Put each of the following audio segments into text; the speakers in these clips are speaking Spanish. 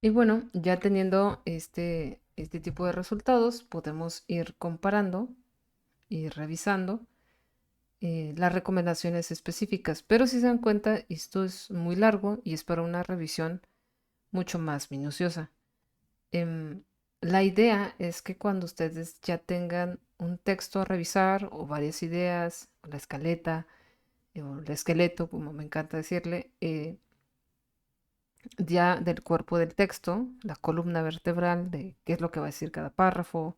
Y bueno, ya teniendo este tipo de resultados, podemos ir comparando y revisando las recomendaciones específicas. Pero si se dan cuenta, esto es muy largo y es para una revisión mucho más minuciosa. Em, la idea es que cuando ustedes ya tengan un texto a revisar o varias ideas, o la escaleta o el esqueleto, como me encanta decirle, ya del cuerpo del texto, la columna vertebral de qué es lo que va a decir cada párrafo,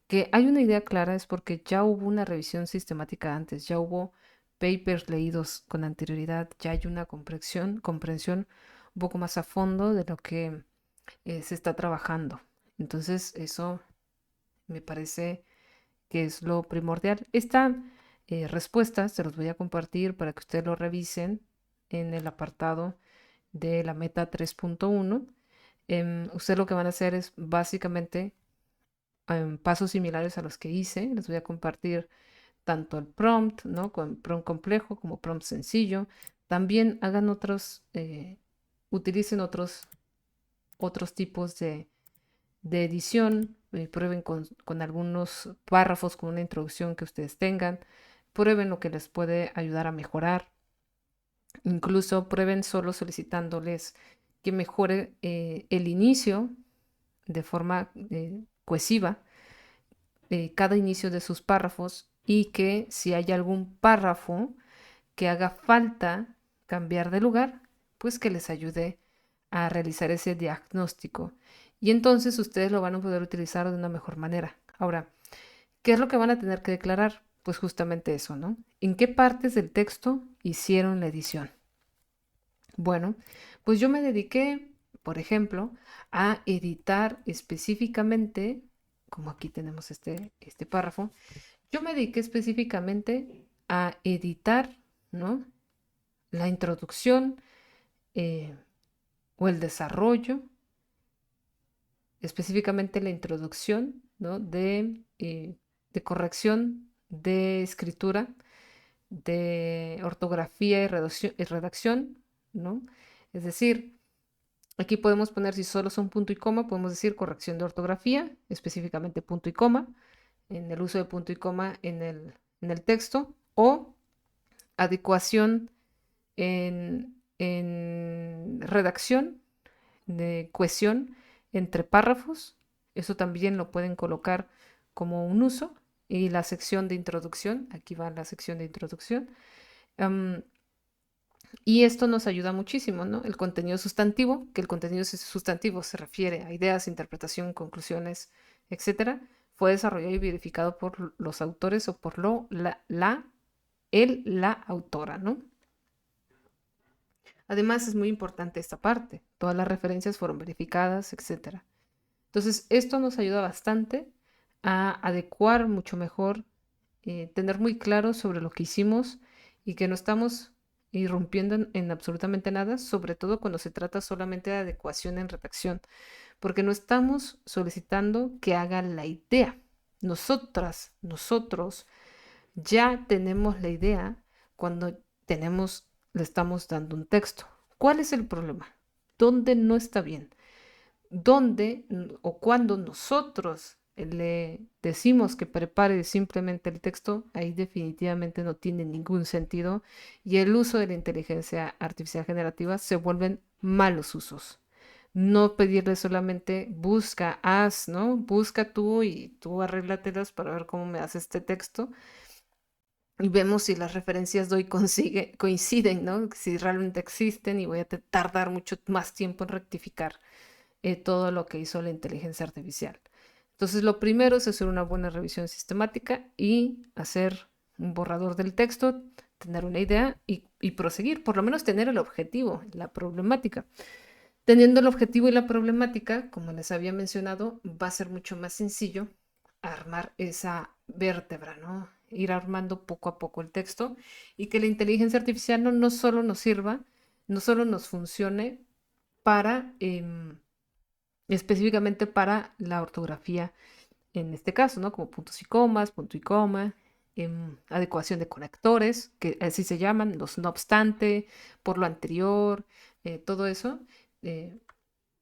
que hay una idea clara es porque ya hubo una revisión sistemática antes, ya hubo papers leídos con anterioridad, ya hay una comprensión un poco más a fondo de lo que se está trabajando. Entonces, eso me parece que es lo primordial. Esta respuesta se los voy a compartir para que ustedes lo revisen en el apartado de la meta 3.1. Ustedes lo que van a hacer es básicamente pasos similares a los que hice. Les voy a compartir tanto el prompt, ¿no? Con prompt complejo como prompt sencillo. También hagan utilicen otros tipos de edición, prueben con algunos párrafos, con una introducción que ustedes tengan, prueben lo que les puede ayudar a mejorar, incluso prueben solo solicitándoles que mejore el inicio de forma cohesiva, cada inicio de sus párrafos y que si hay algún párrafo que haga falta cambiar de lugar, pues que les ayude a realizar ese diagnóstico. Y entonces ustedes lo van a poder utilizar de una mejor manera. Ahora, ¿qué es lo que van a tener que declarar? Pues justamente eso, ¿no? ¿En qué partes del texto hicieron la edición? Bueno, pues yo me dediqué, por ejemplo, a editar específicamente, como aquí tenemos este párrafo, yo me dediqué específicamente a editar, ¿no? La introducción eh, o el desarrollo, específicamente la introducción, ¿no? De corrección de escritura, de ortografía y redacción, ¿no? Es decir, aquí podemos poner, si solo son punto y coma, podemos decir corrección de ortografía, específicamente punto y coma, en el uso de punto y coma en el texto, o adecuación en redacción, de cohesión entre párrafos. Eso también lo pueden colocar como un uso. Y la sección de introducción, aquí va la sección de introducción. Um, y esto nos ayuda muchísimo, ¿no? El contenido sustantivo, que el contenido sustantivo se refiere a ideas, interpretación, conclusiones, etcétera, fue desarrollado y verificado por los autores o por la autora, ¿no? Además, es muy importante esta parte. Todas las referencias fueron verificadas, etcétera. Entonces, esto nos ayuda bastante a adecuar mucho mejor, tener muy claro sobre lo que hicimos y que no estamos irrumpiendo en absolutamente nada, sobre todo cuando se trata solamente de adecuación en redacción, porque no estamos solicitando que haga la idea. Nosotros ya tenemos la idea cuando le estamos dando un texto. ¿Cuál es el problema? ¿Dónde no está bien? ¿Dónde o cuando nosotros le decimos que prepare simplemente el texto? Ahí definitivamente no tiene ningún sentido y el uso de la inteligencia artificial generativa se vuelven malos usos. No pedirle solamente busca, haz, ¿no? Busca tú y tú arréglatelas para ver cómo me hace este texto y vemos si las referencias doy coinciden, ¿no? Si realmente existen y voy a tardar mucho más tiempo en rectificar todo lo que hizo la inteligencia artificial. Entonces, lo primero es hacer una buena revisión sistemática y hacer un borrador del texto, tener una idea y proseguir, por lo menos tener el objetivo, la problemática. Teniendo el objetivo y la problemática, como les había mencionado, va a ser mucho más sencillo armar esa vértebra, ¿no? Ir armando poco a poco el texto y que la inteligencia artificial no solo nos sirva, no solo nos funcione para, específicamente para la ortografía, en este caso, ¿no? Como puntos y comas, punto y coma, adecuación de conectores, que así se llaman, los no obstante, por lo anterior, todo eso. eh,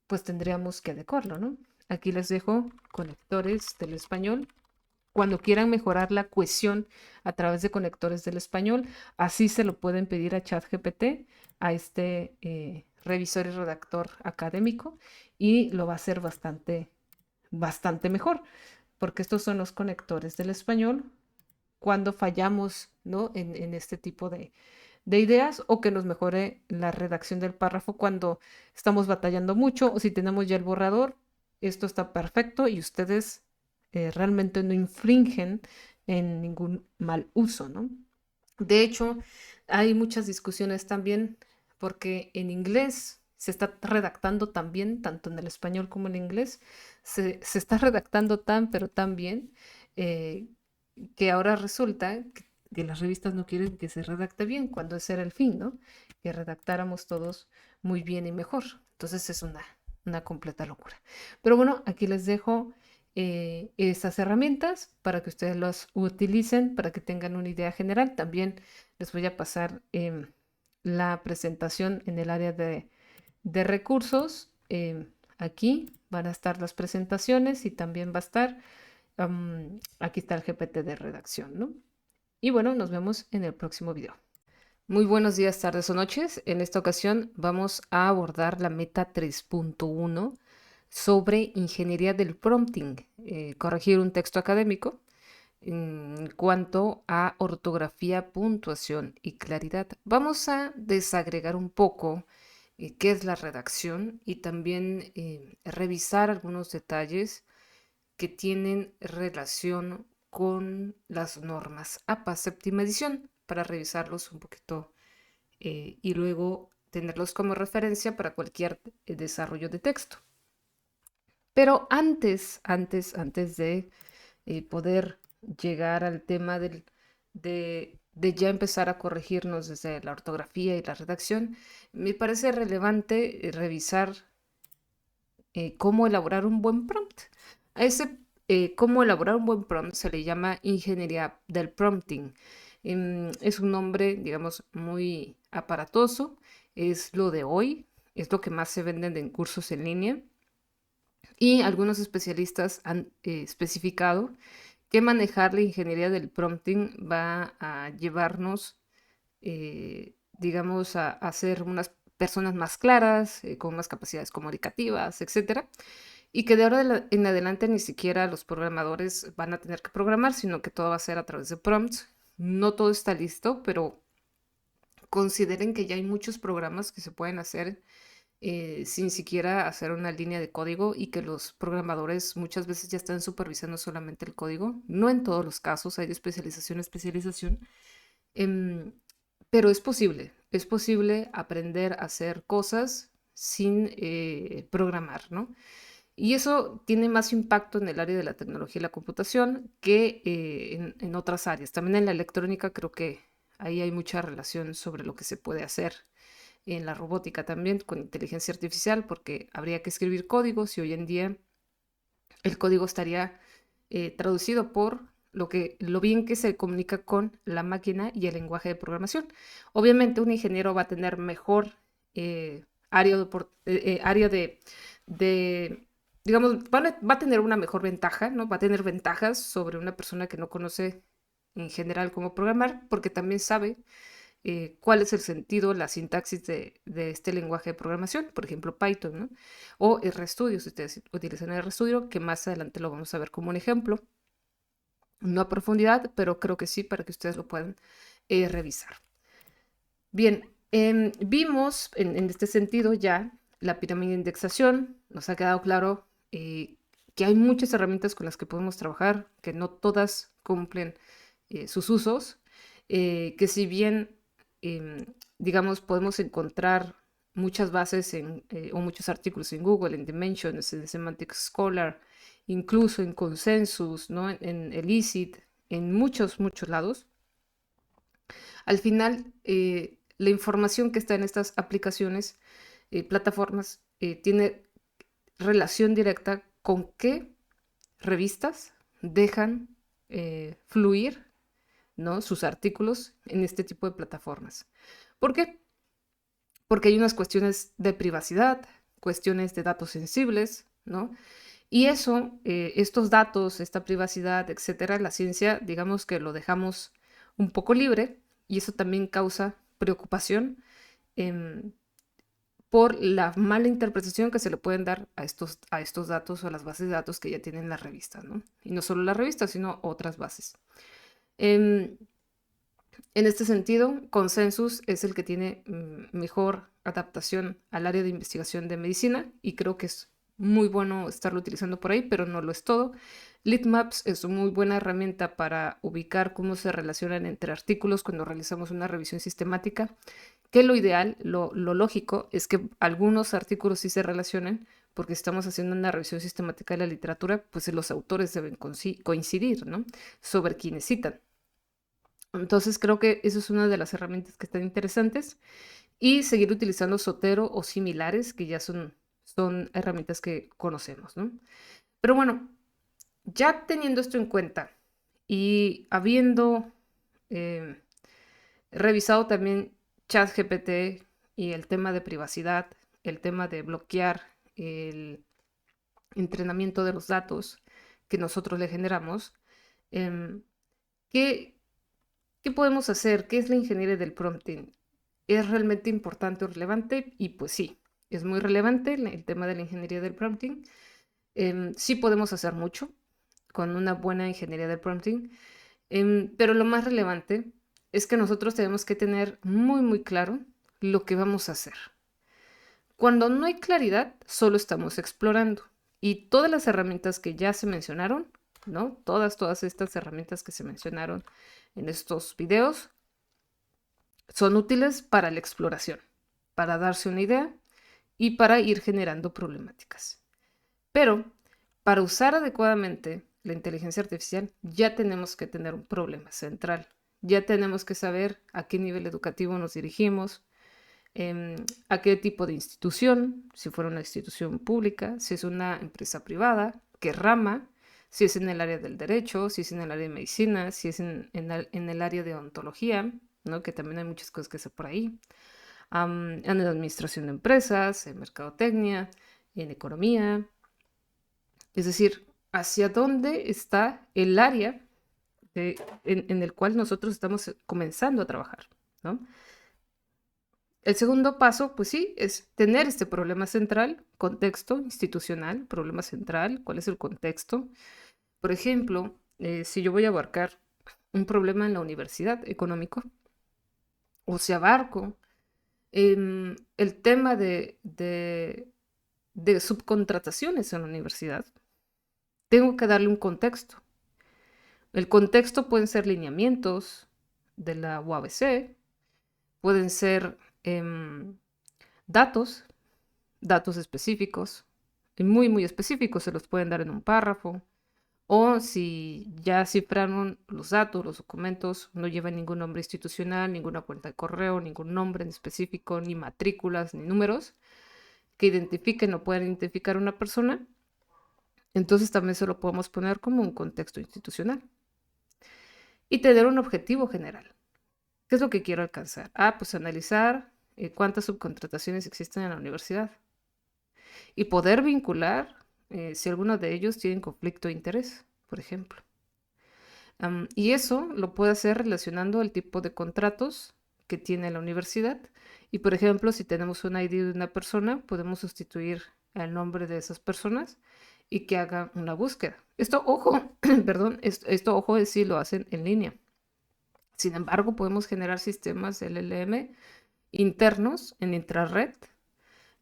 pues tendríamos que adecuarlo, ¿no? Aquí les dejo conectores del español. Cuando quieran mejorar la cohesión a través de conectores del español, así se lo pueden pedir a ChatGPT, a este revisor y redactor académico, y lo va a hacer bastante mejor, porque estos son los conectores del español cuando fallamos, ¿no? en este tipo de ideas, o que nos mejore la redacción del párrafo cuando estamos batallando mucho, o si tenemos ya el borrador, esto está perfecto y ustedes realmente no infringen en ningún mal uso, ¿no? De hecho, hay muchas discusiones también porque en inglés se está redactando tan bien, tanto en el español como en inglés, se está redactando tan, pero tan bien, eh, que ahora resulta que las revistas no quieren que se redacte bien, cuando ese era el fin, ¿no? Que redactáramos todos muy bien y mejor. Entonces es una completa locura. Pero bueno, aquí les dejo esas herramientas para que ustedes las utilicen, para que tengan una idea general. También les voy a pasar la presentación en el área de recursos. Aquí van a estar las presentaciones y también va a estar, aquí está el GPT de redacción, ¿no? Y bueno, nos vemos en el próximo video. Muy buenos días, tardes o noches. En esta ocasión vamos a abordar la meta 3.1 sobre ingeniería del prompting, corregir un texto académico en cuanto a ortografía, puntuación y claridad. Vamos a desagregar un poco qué es la redacción y también revisar algunos detalles que tienen relación con las normas APA séptima edición para revisarlos un poquito y luego tenerlos como referencia para cualquier desarrollo de texto. Pero antes de poder llegar al tema de ya empezar a corregirnos desde la ortografía y la redacción, me parece relevante revisar cómo elaborar un buen prompt. A ese cómo elaborar un buen prompt se le llama ingeniería del prompting. Es un nombre, digamos, muy aparatoso, es lo de hoy, es lo que más se venden en cursos en línea y algunos especialistas han especificado que manejar la ingeniería del prompting va a llevarnos, digamos, a ser unas personas más claras, con más capacidades comunicativas, etcétera. Y que de ahora en adelante ni siquiera los programadores van a tener que programar, sino que todo va a ser a través de prompts. No todo está listo, pero consideren que ya hay muchos programas que se pueden hacer sin siquiera hacer una línea de código y que los programadores muchas veces ya están supervisando solamente el código. No en todos los casos, hay de especialización a especialización, em, pero es posible aprender a hacer cosas sin programar, ¿no? Y eso tiene más impacto en el área de la tecnología y la computación que en otras áreas. También en la electrónica creo que ahí hay mucha relación sobre lo que se puede hacer en la robótica también con inteligencia artificial, porque habría que escribir códigos y hoy en día el código estaría traducido por lo bien que se comunica con la máquina y el lenguaje de programación. Obviamente un ingeniero va a tener mejor área de, digamos, va a tener una mejor ventaja, ¿no? Va a tener ventajas sobre una persona que no conoce en general cómo programar, porque también sabe cuál es el sentido, la sintaxis de este lenguaje de programación, por ejemplo Python, ¿no? O RStudio, si ustedes utilizan RStudio, que más adelante lo vamos a ver como un ejemplo, no a profundidad, pero creo que sí para que ustedes lo puedan revisar. Bien, vimos en este sentido ya la pirámide de indexación, nos ha quedado claro que hay muchas herramientas con las que podemos trabajar, que no todas cumplen sus usos, que si bien digamos, podemos encontrar muchas bases o muchos artículos en Google, en Dimensions, en Semantic Scholar, incluso en Consensus, ¿no? En Elicit, en muchos lados. Al final, la información que está en estas aplicaciones, plataformas, tiene relación directa con qué revistas dejan fluir, ¿no? sus artículos en este tipo de plataformas. ¿Por qué? Porque hay unas cuestiones de privacidad, cuestiones de datos sensibles, ¿no? Y eso, estos datos, esta privacidad, etcétera, la ciencia, digamos que lo dejamos un poco libre y eso también causa preocupación em, por la mala interpretación que se le pueden dar a estos datos o a las bases de datos que ya tienen las revistas, ¿no? Y no solo las revistas, sino otras bases. Em, en este sentido, Consensus es el que tiene mejor adaptación al área de investigación de medicina y creo que es muy bueno estarlo utilizando por ahí, pero no lo es todo. Litmaps es una muy buena herramienta para ubicar cómo se relacionan entre artículos cuando realizamos una revisión sistemática, que lo ideal, lo lógico, es que algunos artículos sí se relacionen, porque estamos haciendo una revisión sistemática de la literatura, pues los autores deben coincidir, ¿no? Sobre quienes citan. Entonces creo que eso es una de las herramientas que están interesantes y seguir utilizando Zotero o similares que ya son herramientas que conocemos, ¿no? Pero bueno, ya teniendo esto en cuenta y habiendo eh, revisado también ChatGPT y el tema de privacidad, el tema de bloquear el entrenamiento de los datos que nosotros le generamos, em, ¿qué, ¿qué podemos hacer? ¿Qué es la ingeniería del prompting? ¿Es realmente importante o relevante? Y pues sí, es muy relevante el tema de la ingeniería del prompting. Sí podemos hacer mucho con una buena ingeniería del prompting, pero lo más relevante es que nosotros tenemos que tener muy, muy claro lo que vamos a hacer. Cuando no hay claridad, solo estamos explorando. Y todas las herramientas que ya se mencionaron, ¿no? Todas estas herramientas que se mencionaron en estos videos son útiles para la exploración, para darse una idea y para ir generando problemáticas. Pero para usar adecuadamente la inteligencia artificial ya tenemos que tener un problema central. Ya tenemos que saber a qué nivel educativo nos dirigimos, a qué tipo de institución, si fuera una institución pública, si es una empresa privada, qué rama, si es en el área del derecho, si es en el área de medicina, si es en el área de ontología, ¿no? Que también hay muchas cosas que hacer por ahí, en la administración de empresas, en mercadotecnia, en economía, es decir, hacia dónde está el área en el cual nosotros estamos comenzando a trabajar, ¿no? El segundo paso, pues sí, es tener este problema central, contexto institucional, problema central, cuál es el contexto. Por ejemplo, si yo voy a abarcar un problema en la universidad económico, o si abarco el tema de subcontrataciones en la universidad, tengo que darle un contexto. El contexto pueden ser lineamientos de la UABC, pueden ser datos, datos específicos, y muy, muy específicos, se los pueden dar en un párrafo, o si ya cifraron los datos, los documentos, no llevan ningún nombre institucional, ninguna cuenta de correo, ningún nombre en específico, ni matrículas, ni números que identifiquen o puedan identificar a una persona, entonces también se lo podemos poner como un contexto institucional. Y tener un objetivo general. ¿Qué es lo que quiero alcanzar? Pues analizar cuántas subcontrataciones existen en la universidad y poder vincular si alguno de ellos tiene conflicto de interés, por ejemplo. Y eso lo puede hacer relacionando el tipo de contratos que tiene la universidad. Y, por ejemplo, si tenemos un ID de una persona, podemos sustituir el nombre de esas personas y que haga una búsqueda. Esto, ojo, perdón, esto, ojo, es si lo hacen en línea. Sin embargo, podemos generar sistemas LLM internos en intrared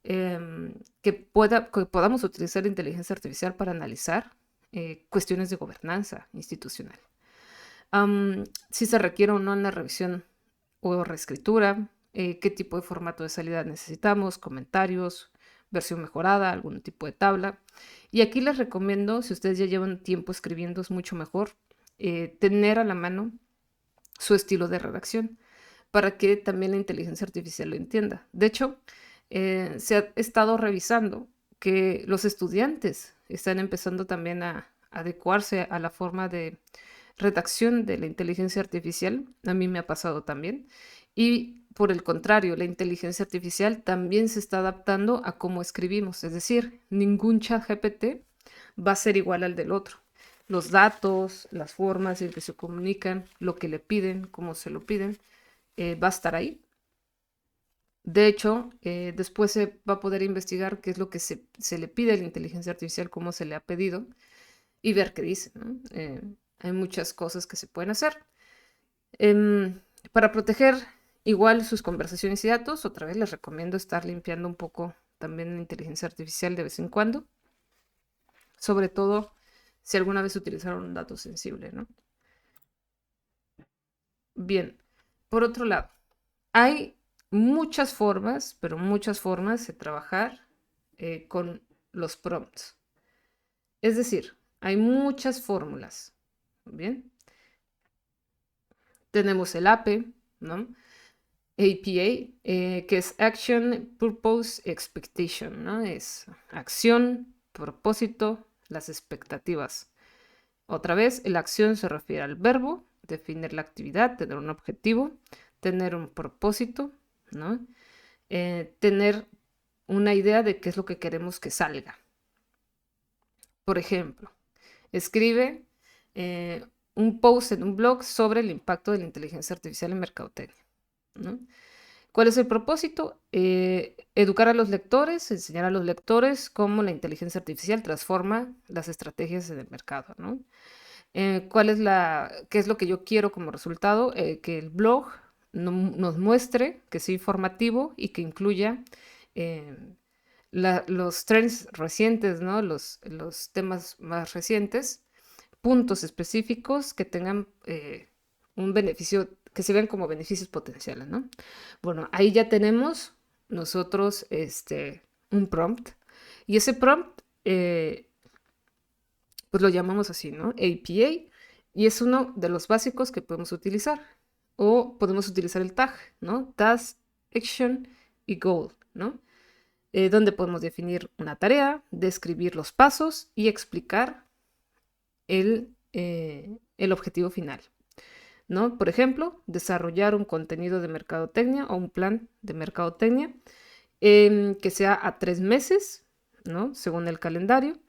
que podamos utilizar inteligencia artificial para analizar cuestiones de gobernanza institucional. Si se requiere o no una revisión o reescritura, qué tipo de formato de salida necesitamos, comentarios, versión mejorada, algún tipo de tabla. Y aquí les recomiendo, si ustedes ya llevan tiempo escribiendo, es mucho mejor tener a la mano su estilo de redacción para que también la inteligencia artificial lo entienda. De hecho, se ha estado revisando que los estudiantes están empezando también a adecuarse a la forma de redacción de la inteligencia artificial. A mí me ha pasado también. Y por el contrario, la inteligencia artificial también se está adaptando a cómo escribimos. Es decir, ningún chat GPT va a ser igual al del otro. Los datos, las formas en que se comunican, lo que le piden, cómo se lo piden, va a estar ahí. De hecho, después se va a poder investigar qué es lo que se le pide a la inteligencia artificial, cómo se le ha pedido y ver qué dice, ¿no? Hay muchas cosas que se pueden hacer. Para proteger igual sus conversaciones y datos, otra vez les recomiendo estar limpiando un poco también la inteligencia artificial de vez en cuando, sobre todo si alguna vez utilizaron un dato sensible, ¿no? Bien, por otro lado, hay muchas formas, pero muchas formas de trabajar con los prompts. Es decir, hay muchas fórmulas. Bien, tenemos el APE, ¿no? APA, que es Action, Purpose, Expectation, ¿no? Es acción, propósito, las expectativas. Otra vez, la acción se refiere al verbo, definir la actividad, tener un objetivo, tener un propósito, ¿no? Tener una idea de qué es lo que queremos que salga. Por ejemplo, escribe un post en un blog sobre el impacto de la inteligencia artificial en mercadotecnia, ¿no? ¿Cuál es el propósito? Educar a los lectores, enseñar a los lectores cómo la inteligencia artificial transforma las estrategias en el mercado, ¿no? ¿Qué es lo que yo quiero como resultado? Que el blog nos muestre que sea informativo y que incluya eh, los trends recientes, ¿no? Los temas más recientes, puntos específicos que tengan un beneficio, que se vean como beneficios potenciales, ¿no? Bueno, ahí ya tenemos nosotros un prompt y ese prompt pues lo llamamos así, ¿no? APA, y es uno de los básicos que podemos utilizar. O podemos utilizar el tag, ¿no? Task, Action y Goal, ¿no? Donde podemos definir una tarea, describir los pasos y explicar el objetivo final, ¿no? Por ejemplo, desarrollar un contenido de mercadotecnia o un plan de mercadotecnia que sea a 3 meses, ¿no? Según el calendario.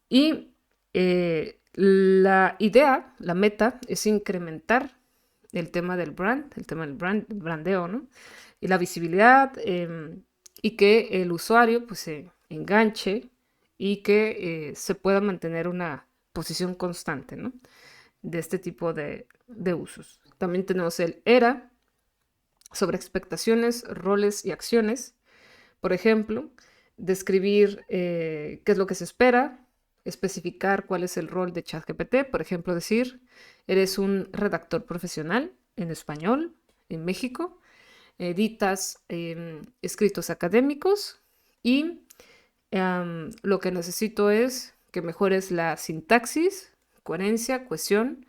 Y la idea, la meta, es incrementar el tema del brand, el brandeo, ¿no? Y la visibilidad y que el usuario pues se enganche y que se pueda mantener una posición constante, ¿no? De este tipo de usos. También tenemos el ERA sobre expectaciones, roles y acciones. Por ejemplo, describir qué es lo que se espera, especificar cuál es el rol de ChatGPT, por ejemplo, decir, eres un redactor profesional en español en México, editas escritos académicos y lo que necesito es que mejores la sintaxis, coherencia, cohesión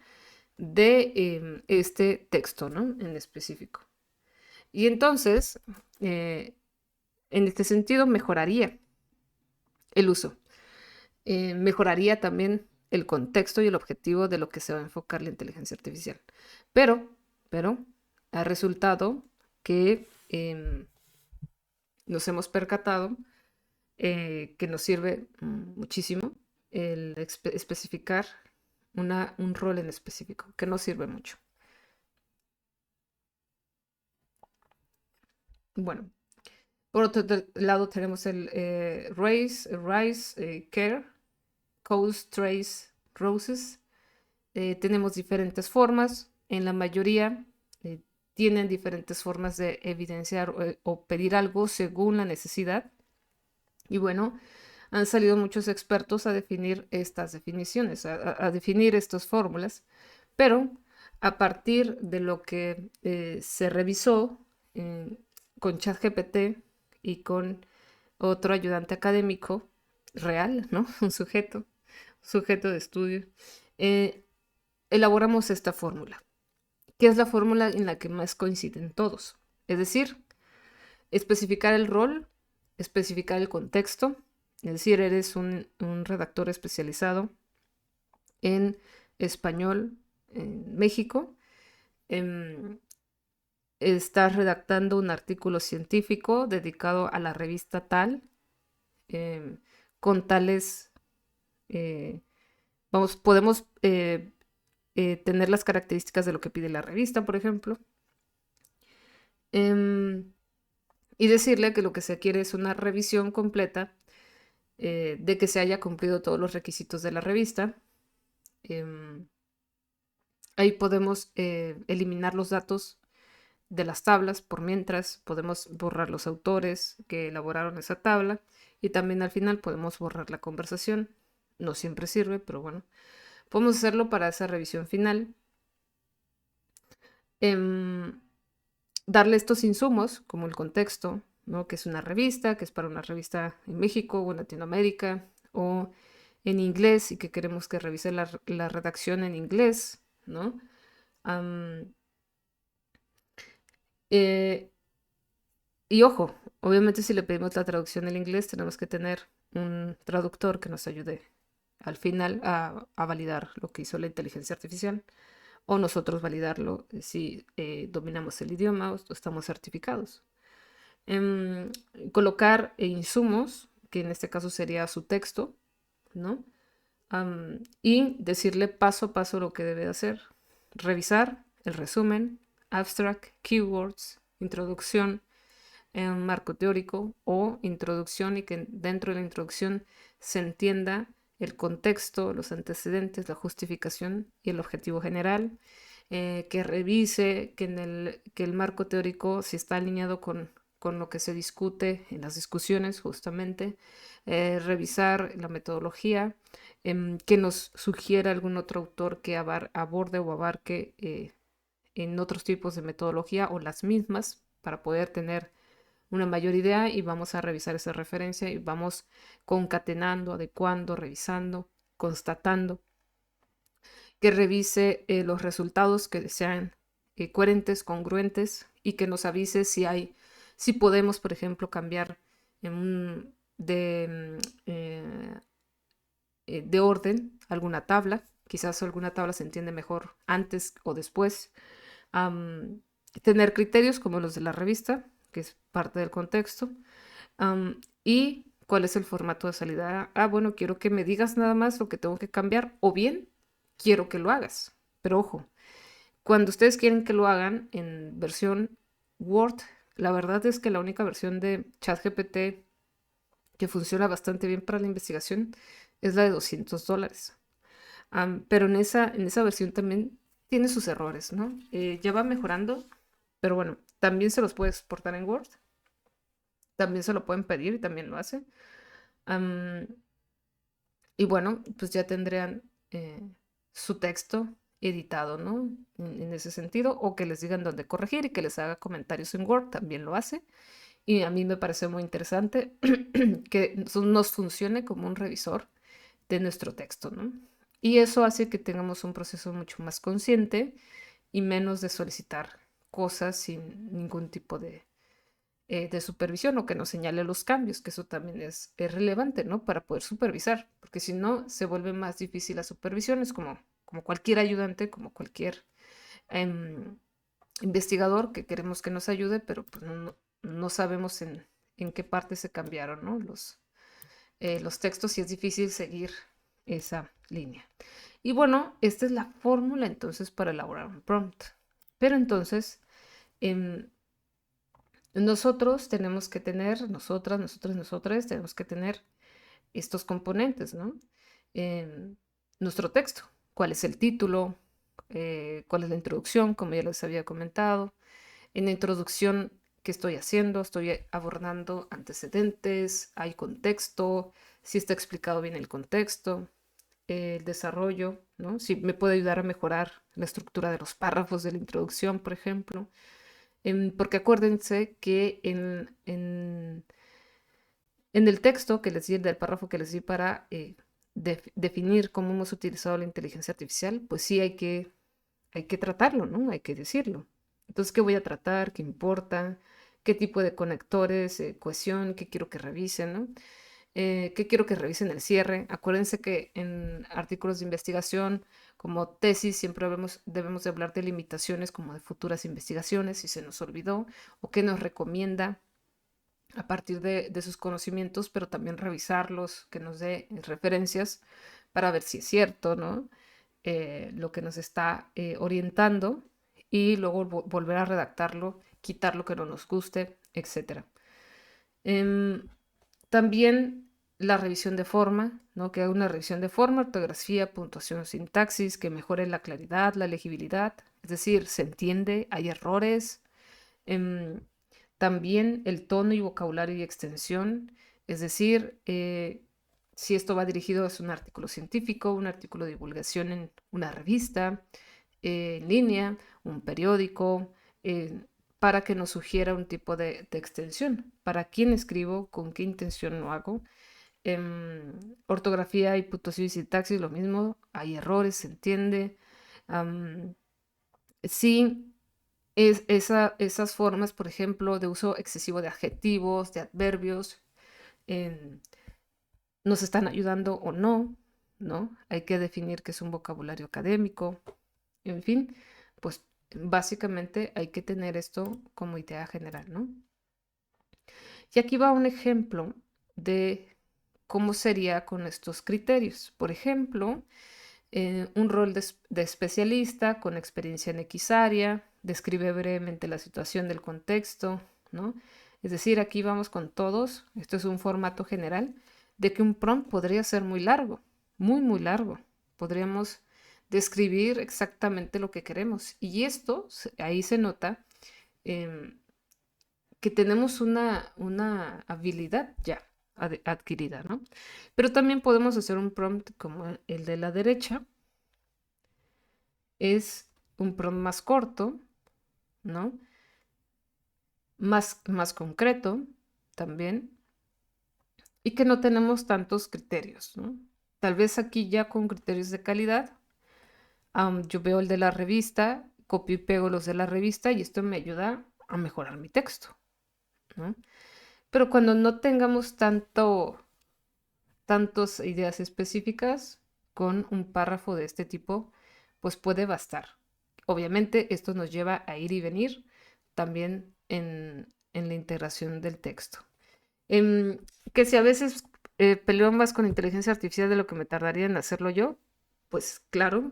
de este texto, ¿no? En específico. Y entonces, en este sentido, mejoraría el uso. Mejoraría también el contexto y el objetivo de lo que se va a enfocar la inteligencia artificial. Pero ha resultado que nos hemos percatado que nos sirve muchísimo el especificar un rol en específico, que no sirve mucho. Bueno, por otro lado tenemos el Rise, Care, Coast, Trace, Roses. Tenemos diferentes formas, en la mayoría tienen diferentes formas de evidenciar o pedir algo según la necesidad. Y bueno, han salido muchos expertos a definir estas definiciones, a definir estas fórmulas, pero a partir de lo que se revisó con ChatGPT y con otro ayudante académico real, ¿no? Un sujeto de estudio, eh, elaboramos esta fórmula, que es la fórmula en la que más coinciden todos. Es decir, especificar el rol, especificar el contexto, es decir, eres un redactor especializado en español en México, em, estás redactando un artículo científico dedicado a la revista tal, em, con tales, eh, podemos tener las características de lo que pide la revista, por ejemplo, em, y decirle que lo que se quiere es una revisión completa de que se haya cumplido todos los requisitos de la revista. Em, Ahí podemos eliminar los datos de las tablas, por mientras podemos borrar los autores que elaboraron esa tabla y también al final podemos borrar la conversación. No siempre sirve, pero bueno, podemos hacerlo para esa revisión final. Em, Darle estos insumos, como el contexto, ¿no? Que es una revista, que es para una revista en México o en Latinoamérica o en inglés y que queremos que revise la redacción en inglés, ¿no? Am, eh, y ojo, obviamente si le pedimos la traducción en inglés, tenemos que tener un traductor que nos ayude al final a validar lo que hizo la inteligencia artificial o nosotros validarlo si dominamos el idioma o estamos certificados. Em, Colocar insumos, que en este caso sería su texto, ¿no? Y decirle paso a paso lo que debe hacer. Revisar el resumen, abstract, keywords, introducción, marco teórico o introducción y que dentro de la introducción se entienda el contexto, los antecedentes, la justificación y el objetivo general, que revise que el marco teórico si está alineado con lo que se discute en las discusiones justamente, revisar la metodología, que nos sugiera algún otro autor que aborde o abarque en otros tipos de metodología o las mismas para poder tener una mayor idea y vamos a revisar esa referencia y vamos concatenando, adecuando, revisando, constatando, que revise los resultados que sean coherentes, congruentes y que nos avise si podemos, por ejemplo, cambiar de orden alguna tabla, quizás alguna tabla se entiende mejor antes o después. Am, Tener criterios como los de la revista, que es parte del contexto, y cuál es el formato de salida. Bueno, quiero que me digas nada más lo que tengo que cambiar o bien quiero que lo hagas. Pero ojo, cuando ustedes quieren que lo hagan en versión Word, la verdad es que la única versión de ChatGPT que funciona bastante bien para la investigación es la de $200. Pero en esa versión también tiene sus errores, ¿no? Ya va mejorando, pero bueno, también se los puede exportar en Word, también se lo pueden pedir y también lo hace. Am, y bueno, pues ya tendrían su texto editado, ¿no? En ese sentido, o que les digan dónde corregir y que les haga comentarios en Word, también lo hace. Y a mí me parece muy interesante que nos funcione como un revisor de nuestro texto, ¿no? Y eso hace que tengamos un proceso mucho más consciente y menos de solicitar cosas sin ningún tipo de supervisión o que nos señale los cambios, que eso también es relevante, ¿no? Para poder supervisar, porque si no, se vuelve más difícil la supervisión, es como cualquier ayudante, como cualquier em, investigador que queremos que nos ayude, pero pues no sabemos en qué parte se cambiaron, ¿no? Los textos y es difícil seguir esa línea. Y bueno, esta es la fórmula entonces para elaborar un prompt. Pero entonces, em, nosotros tenemos que tener, nosotras, tenemos que tener estos componentes, ¿no? Nuestro texto, cuál es el título, cuál es la introducción, como ya les había comentado. En la introducción, ¿qué estoy haciendo? Estoy abordando antecedentes, hay contexto, si está explicado bien el contexto, el desarrollo, ¿no? Si me puede ayudar a mejorar la estructura de los párrafos de la introducción, por ejemplo. Porque acuérdense que en el texto que les di, del párrafo que les di para definir cómo hemos utilizado la inteligencia artificial, pues sí hay que tratarlo, ¿no? Hay que decirlo. Entonces, ¿qué voy a tratar? ¿Qué importa? ¿Qué tipo de conectores? Cohesión, ¿qué quiero que revisen, ¿no? ¿Qué quiero que revisen el cierre? Acuérdense que en artículos de investigación como tesis siempre debemos de hablar de limitaciones como de futuras investigaciones, si se nos olvidó, o qué nos recomienda a partir de sus conocimientos, pero también revisarlos, que nos dé referencias para ver si es cierto, ¿no? Lo que nos está orientando y luego volver a redactarlo, quitar lo que no nos guste, etc. También la revisión de forma, ¿no? Que haga una revisión de forma, ortografía, puntuación, sintaxis, que mejore la claridad, la legibilidad, es decir, se entiende, hay errores. Em, También el tono y vocabulario y extensión, es decir, si esto va dirigido a un artículo científico, un artículo de divulgación en una revista, en línea, un periódico, eh, para que nos sugiera un tipo de extensión. ¿Para quién escribo? ¿Con qué intención lo hago? Ortografía y puntuación y sintaxis, lo mismo, hay errores, se entiende. Sí, esas formas, por ejemplo, de uso excesivo de adjetivos, de adverbios, em, nos están ayudando o no, ¿no? Hay que definir qué es un vocabulario académico, en fin, pues básicamente hay que tener esto como idea general, ¿no? Y aquí va un ejemplo de cómo sería con estos criterios. Por ejemplo, un rol de especialista con experiencia en X área, describe brevemente la situación del contexto, ¿no? Es decir, aquí vamos con todos, esto es un formato general, de que un prompt podría ser muy largo, muy, muy largo. Podríamos describir exactamente lo que queremos. Y esto, ahí se nota em, que tenemos una habilidad ya adquirida, ¿no? Pero también podemos hacer un prompt como el de la derecha, es un prompt más corto, ¿no? Más concreto también, y que no tenemos tantos criterios, ¿no? Tal vez aquí ya con criterios de calidad, yo veo el de la revista, copio y pego los de la revista y esto me ayuda a mejorar mi texto, ¿no? Pero cuando no tengamos tantas ideas específicas, con un párrafo de este tipo, pues puede bastar. Obviamente esto nos lleva a ir y venir también en la integración del texto. Em, que si a veces peleo más con inteligencia artificial de lo que me tardaría en hacerlo yo, pues claro,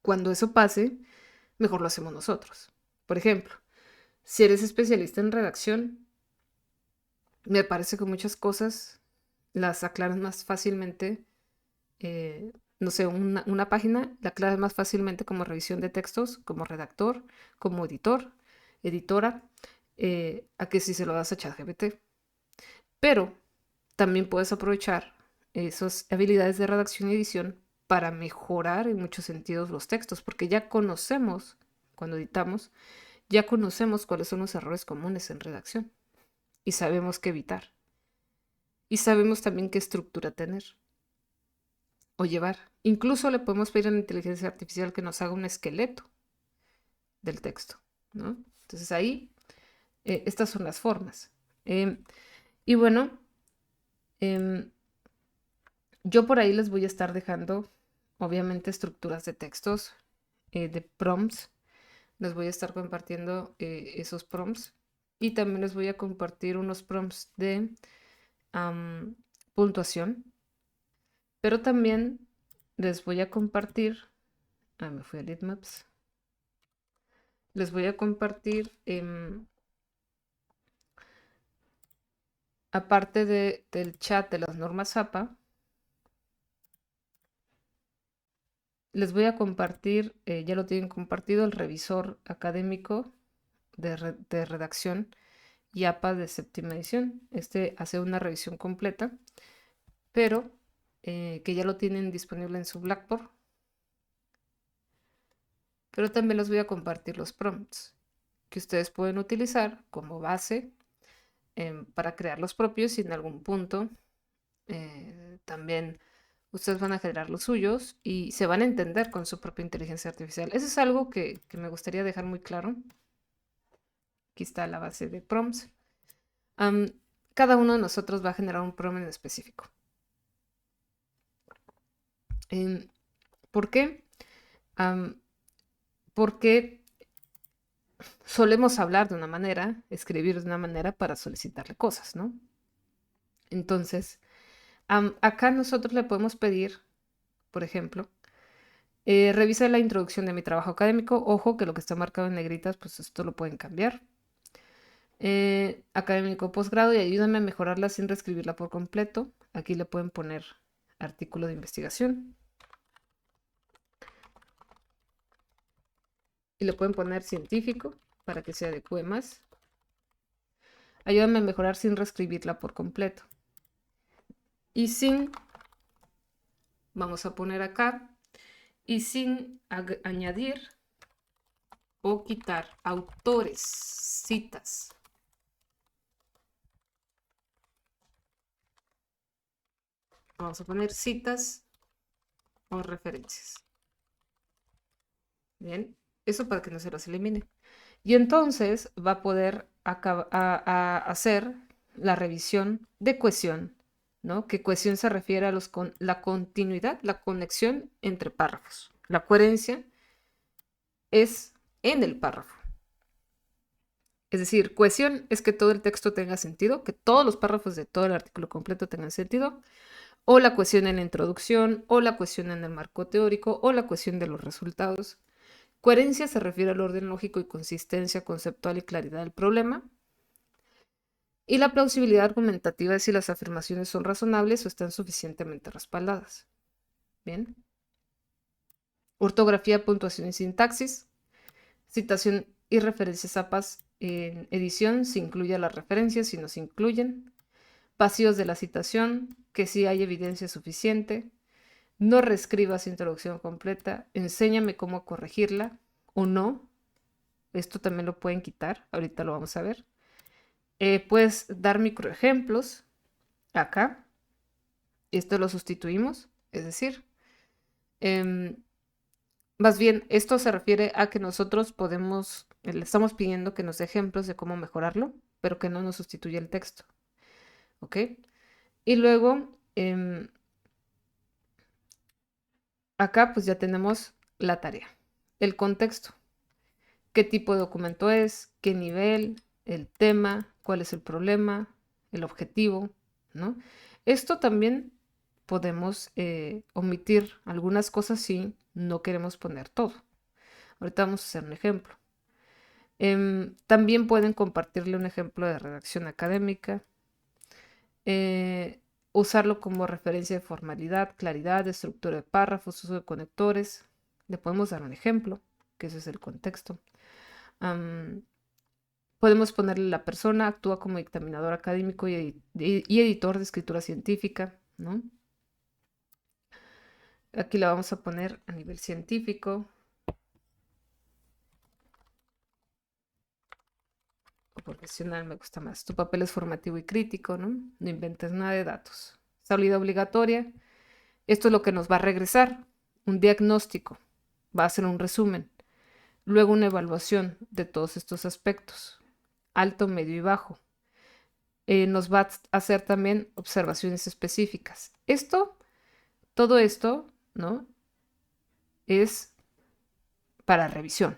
cuando eso pase, mejor lo hacemos nosotros. Por ejemplo, si eres especialista en redacción, me parece que muchas cosas las aclaras más fácilmente, no sé, una página la aclaras más fácilmente como revisión de textos, como redactor, como editor, editora, a que si se lo das a ChatGPT. Pero también puedes aprovechar esas habilidades de redacción y edición para mejorar en muchos sentidos los textos, porque ya conocemos, cuando editamos, ya conocemos cuáles son los errores comunes en redacción y sabemos qué evitar. Y sabemos también qué estructura tener o llevar. Incluso le podemos pedir a la inteligencia artificial que nos haga un esqueleto del texto, ¿no? Entonces ahí, estas son las formas. Y bueno, em, yo por ahí les voy a estar dejando, obviamente, estructuras de textos, de prompts. Les voy a estar compartiendo esos prompts. Y también les voy a compartir unos prompts de puntuación. Pero también les voy a compartir, me fui a Litmaps. Les voy a compartir, aparte del chat de las normas APA, les voy a compartir, ya lo tienen compartido, el revisor académico de redacción y APA de séptima edición. Este hace una revisión completa, pero que ya lo tienen disponible en su Blackboard. Pero también les voy a compartir los prompts que ustedes pueden utilizar como base para crear los propios y en algún punto también ustedes van a generar los suyos y se van a entender con su propia inteligencia artificial. Eso es algo que me gustaría dejar muy claro. Aquí está la base de prompts. cada uno de nosotros va a generar un problema en específico. ¿Por qué? Porque solemos hablar de una manera, escribir de una manera para solicitarle cosas, ¿no? Entonces, acá nosotros le podemos pedir, por ejemplo, revisa la introducción de mi trabajo académico. Ojo que lo que está marcado en negritas, pues esto lo pueden cambiar. Académico posgrado y ayúdame a mejorarla sin reescribirla por completo. Aquí le pueden poner artículo de investigación. Y le pueden poner científico para que se adecue más. Ayúdame a mejorar sin reescribirla por completo. Y sin, vamos a poner acá, y sin añadir o quitar autores, citas. Vamos a poner citas o referencias. Bien, eso para que no se las elimine. Y entonces va a poder hacer la revisión de cohesión, ¿no? Que cohesión se refiere a la continuidad, la conexión entre párrafos. La coherencia es en el párrafo. Es decir, cohesión es que todo el texto tenga sentido, que todos los párrafos de todo el artículo completo tengan sentido, o la cohesión en la introducción, o la cohesión en el marco teórico, o la cohesión de los resultados. Coherencia se refiere al orden lógico y consistencia conceptual y claridad del problema. Y la plausibilidad argumentativa es si las afirmaciones son razonables o están suficientemente respaldadas. Bien. Ortografía, puntuación y sintaxis. Citación y referencias APAs en edición, se incluye las referencias si no se incluyen. Vacíos de la citación, que si hay evidencia suficiente. No reescribas introducción completa. Enséñame cómo corregirla o no. Esto también lo pueden quitar, ahorita lo vamos a ver. Puedes dar microejemplos acá. Esto lo sustituimos, es decir, más bien esto se refiere a que nosotros podemos, le estamos pidiendo que nos dé ejemplos de cómo mejorarlo, pero que no nos sustituya el texto. ¿Ok? Y luego, acá pues ya tenemos la tarea, el contexto. ¿Qué tipo de documento es? ¿Qué nivel? El tema, cuál es el problema, el objetivo, ¿no? Esto también podemos omitir algunas cosas si no queremos poner todo. Ahorita vamos a hacer un ejemplo. También pueden compartirle un ejemplo de redacción académica, usarlo como referencia de formalidad, claridad, estructura de párrafos, uso de conectores. Le podemos dar un ejemplo, que ese es el contexto. Podemos ponerle la persona, actúa como dictaminador académico y editor de escritura científica, ¿no? Aquí la vamos a poner a nivel científico. O profesional me gusta más. Tu papel es formativo y crítico, ¿no? No inventes nada de datos. Salida obligatoria. Esto es lo que nos va a regresar. Un diagnóstico. Va a ser un resumen. Luego una evaluación de todos estos aspectos. Alto, medio y bajo. Nos va a hacer también observaciones específicas. Todo esto, ¿no? Es para revisión,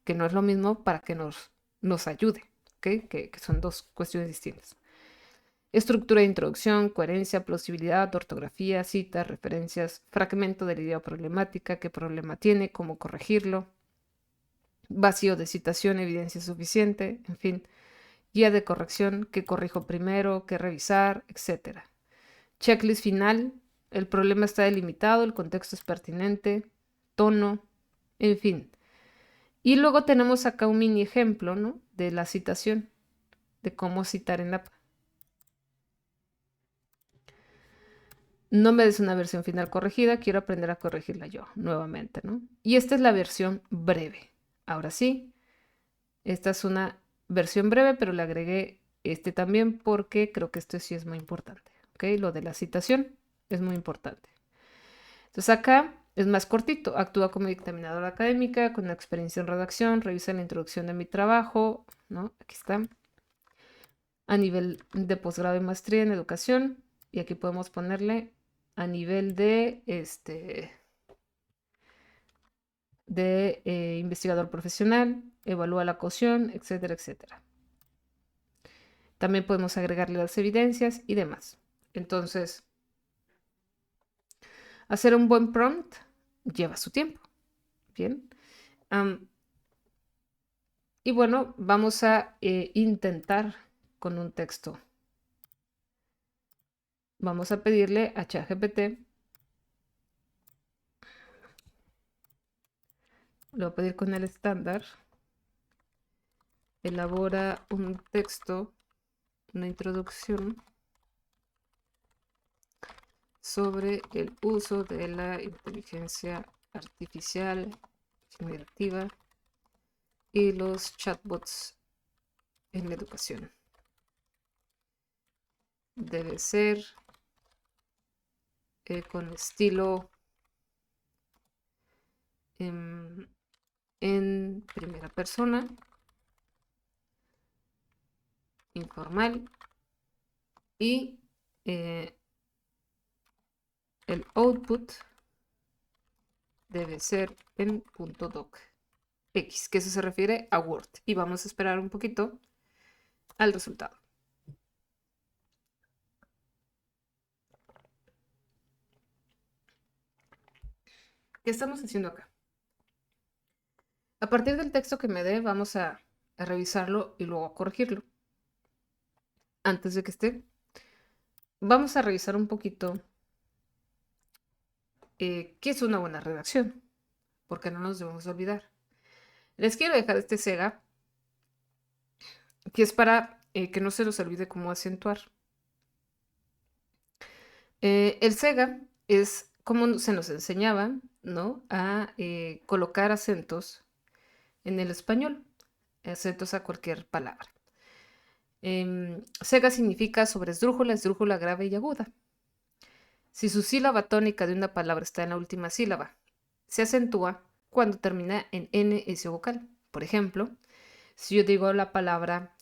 que no es lo mismo para que nos ayude, ¿ok? Que son dos cuestiones distintas. Estructura de introducción, coherencia, plausibilidad, ortografía, citas, referencias, fragmento de la idea problemática, qué problema tiene, cómo corregirlo, vacío de citación, evidencia suficiente, en fin, guía de corrección, qué corrijo primero, qué revisar, etc. Checklist final, el problema está delimitado, el contexto es pertinente, tono, en fin. Y luego tenemos acá un mini ejemplo, ¿no? De la citación, de cómo citar en APA. No me des una versión final corregida, quiero aprender a corregirla yo nuevamente, ¿no? Y esta es la versión breve. Ahora sí, esta es una versión breve, pero le agregué este también porque creo que esto sí es muy importante, ¿ok? Lo de la citación es muy importante. Entonces acá es más cortito. Actúa como dictaminadora académica con experiencia en redacción, revisa la introducción de mi trabajo, ¿no? Aquí está. a nivel de posgrado y maestría en educación. Y aquí podemos ponerle a nivel de investigador profesional, evalúa la cocción, etcétera, etcétera. También podemos agregarle las evidencias y demás. Entonces, hacer un buen prompt lleva su tiempo. Bien. Y bueno, vamos a intentar con un texto. Vamos a pedirle a ChatGPT. Le voy a pedir con el estándar. Elabora un texto, una introducción sobre el uso de la inteligencia artificial generativa y los chatbots en la educación. Debe ser con estilo en primera persona, informal, y el output debe ser en .doc X, que eso se refiere a Word. Y vamos a esperar un poquito al resultado. ¿Qué estamos haciendo acá? A partir del texto que me dé, vamos a revisarlo y luego a corregirlo. Antes de que esté, vamos a revisar un poquito qué es una buena redacción, porque no nos debemos olvidar. Les quiero dejar este Sega, que es para que no se los olvide cómo acentuar. El Sega es como se nos enseñaba, ¿no? A colocar acentos en el español, acentos a cualquier palabra. Sega significa sobre esdrújula, esdrújula grave y aguda. Si su sílaba tónica de una palabra está en la última sílaba, se acentúa cuando termina en N ese vocal. Por ejemplo, si yo digo la palabra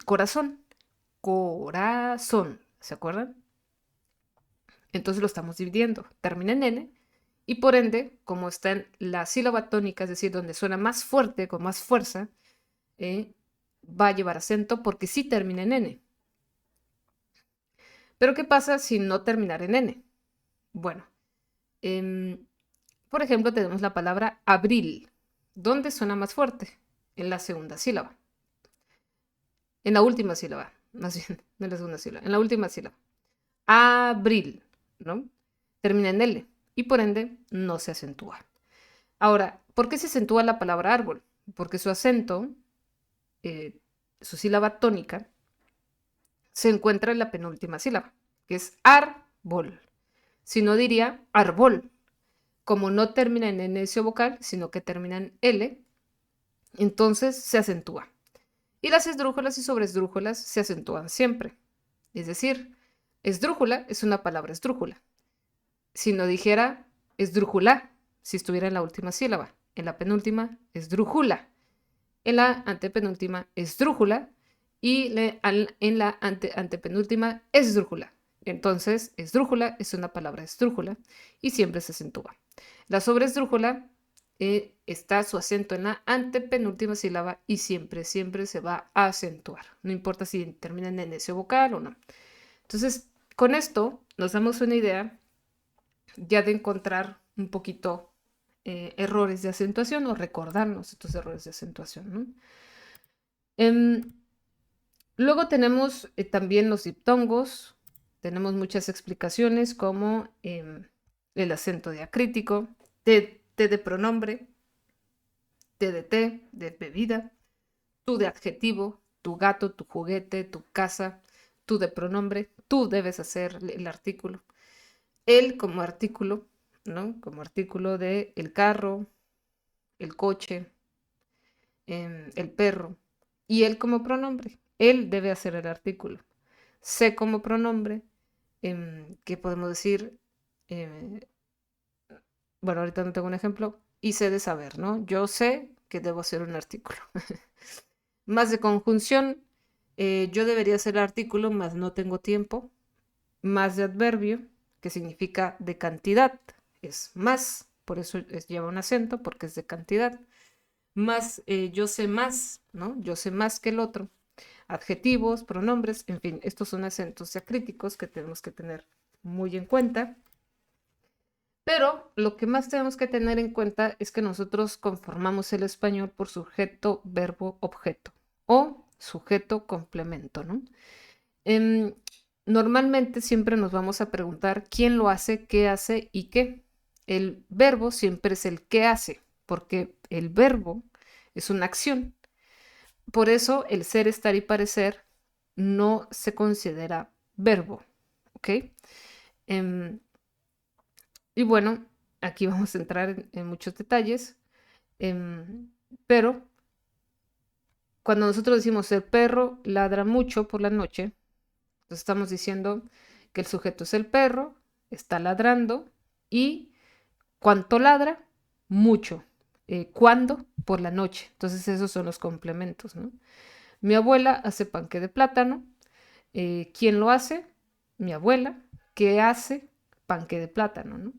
corazón, corazón, ¿se acuerdan? Entonces lo estamos dividiendo. Termina en N y por ende, como está en la sílaba tónica, es decir, donde suena más fuerte, con más fuerza, va a llevar acento porque sí termina en N. Pero ¿qué pasa si no terminar en N? Bueno, por ejemplo, tenemos la palabra abril. ¿Dónde suena más fuerte? En la segunda sílaba. En la última sílaba, más bien, no en la segunda sílaba, en la última sílaba. Abril, ¿no? Termina en L y por ende no se acentúa. Ahora, ¿por qué se acentúa la palabra árbol? Porque su acento, su sílaba tónica, se encuentra en la penúltima sílaba, que es árbol. Si no diría árbol. Como no termina en N ese vocal, sino que termina en L, entonces se acentúa. Y las esdrújulas y sobresdrújulas se acentúan siempre. Es decir, esdrújula es una palabra esdrújula. Si no dijera esdrújula, si estuviera en la última sílaba. En la penúltima, esdrújula. En la antepenúltima, esdrújula. Y en la antepenúltima, esdrújula. Entonces, esdrújula es una palabra esdrújula y siempre se acentúa. La sobresdrújula está su acento en la antepenúltima sílaba y siempre, siempre se va a acentuar. No importa si termina en ese vocal o no. Entonces, con esto nos damos una idea ya de encontrar un poquito errores de acentuación o recordarnos estos errores de acentuación, ¿no? Luego tenemos también los diptongos. Tenemos muchas explicaciones como el acento diacrítico, T de pronombre, T de té, de bebida, tú de adjetivo, tu gato, tu juguete, tu casa, tú de pronombre, tú debes hacer el artículo. Él como artículo, ¿no? Como artículo de el carro, el coche, el perro. Y él como pronombre. Él debe hacer el artículo. Sé como pronombre, ¿qué podemos decir? Bueno, ahorita no tengo un ejemplo. Y sé de saber, ¿no? Yo sé que debo hacer un artículo. Más de conjunción, Yo debería hacer el artículo, más no tengo tiempo. Más de adverbio, que significa de cantidad, es más, por eso lleva un acento, porque es de cantidad. Más, yo sé más, ¿no? Yo sé más que el otro. Adjetivos, pronombres, en fin, estos son acentos diacríticos que tenemos que tener muy en cuenta. Pero lo que más tenemos que tener en cuenta es que nosotros conformamos el español por sujeto, verbo, objeto o sujeto, complemento, ¿no? Em, Normalmente siempre nos vamos a preguntar quién lo hace, qué hace y qué. El verbo siempre es el que hace, porque el verbo es una acción. Por eso el ser, estar y parecer no se considera verbo, ¿ok? Em, y bueno, aquí vamos a entrar en muchos detalles, pero cuando nosotros decimos el perro ladra mucho por la noche, entonces estamos diciendo que el sujeto es el perro, está ladrando y ¿cuánto ladra? Mucho. ¿Cuándo? Por la noche. Entonces esos son los complementos, ¿no? Mi abuela hace panque de plátano. ¿Quién lo hace? Mi abuela. ¿Qué hace? Panque de plátano, ¿no?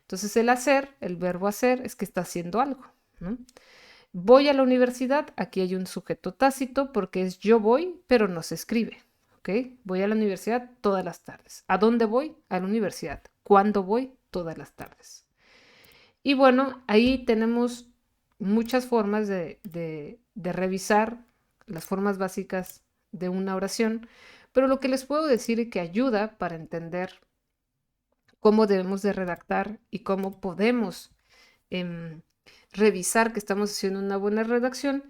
Entonces el hacer, el verbo hacer, es que está haciendo algo, ¿no? Voy a la universidad, aquí hay un sujeto tácito porque es yo voy, pero no se escribe, ¿ok? Voy a la universidad todas las tardes. ¿A dónde voy? A la universidad. ¿Cuándo voy? Todas las tardes. Y bueno, ahí tenemos muchas formas de revisar las formas básicas de una oración, pero lo que les puedo decir y que ayuda para entender cómo debemos de redactar y cómo podemos em, revisar que estamos haciendo una buena redacción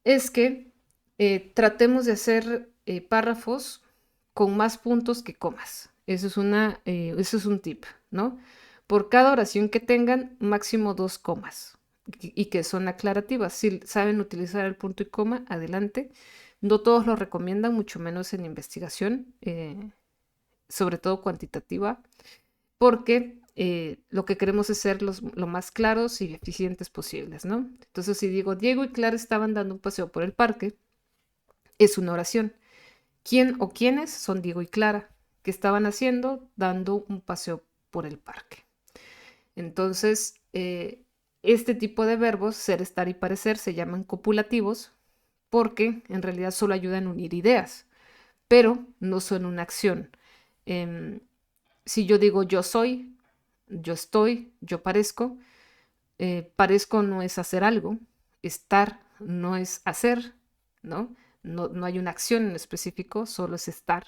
es que tratemos de hacer párrafos con más puntos que comas. Eso es un tip, ¿no? Por cada oración que tengan, máximo 2 comas y que son aclarativas. Si saben utilizar el punto y coma, adelante. No todos lo recomiendan, mucho menos en investigación, sobre todo cuantitativa, porque lo que queremos es ser lo más claros y eficientes posibles, ¿no? Entonces, si digo, Diego y Clara estaban dando un paseo por el parque, es una oración. ¿Quién o quiénes son Diego y Clara? ¿Qué estaban haciendo? Dando un paseo por el parque. Entonces, este tipo de verbos, ser, estar y parecer, se llaman copulativos porque en realidad solo ayudan a unir ideas, pero no son una acción. Em, si yo digo yo soy, yo estoy, yo parezco, parezco no es hacer algo, estar no es hacer, ¿no? No, no hay una acción en específico, solo es estar.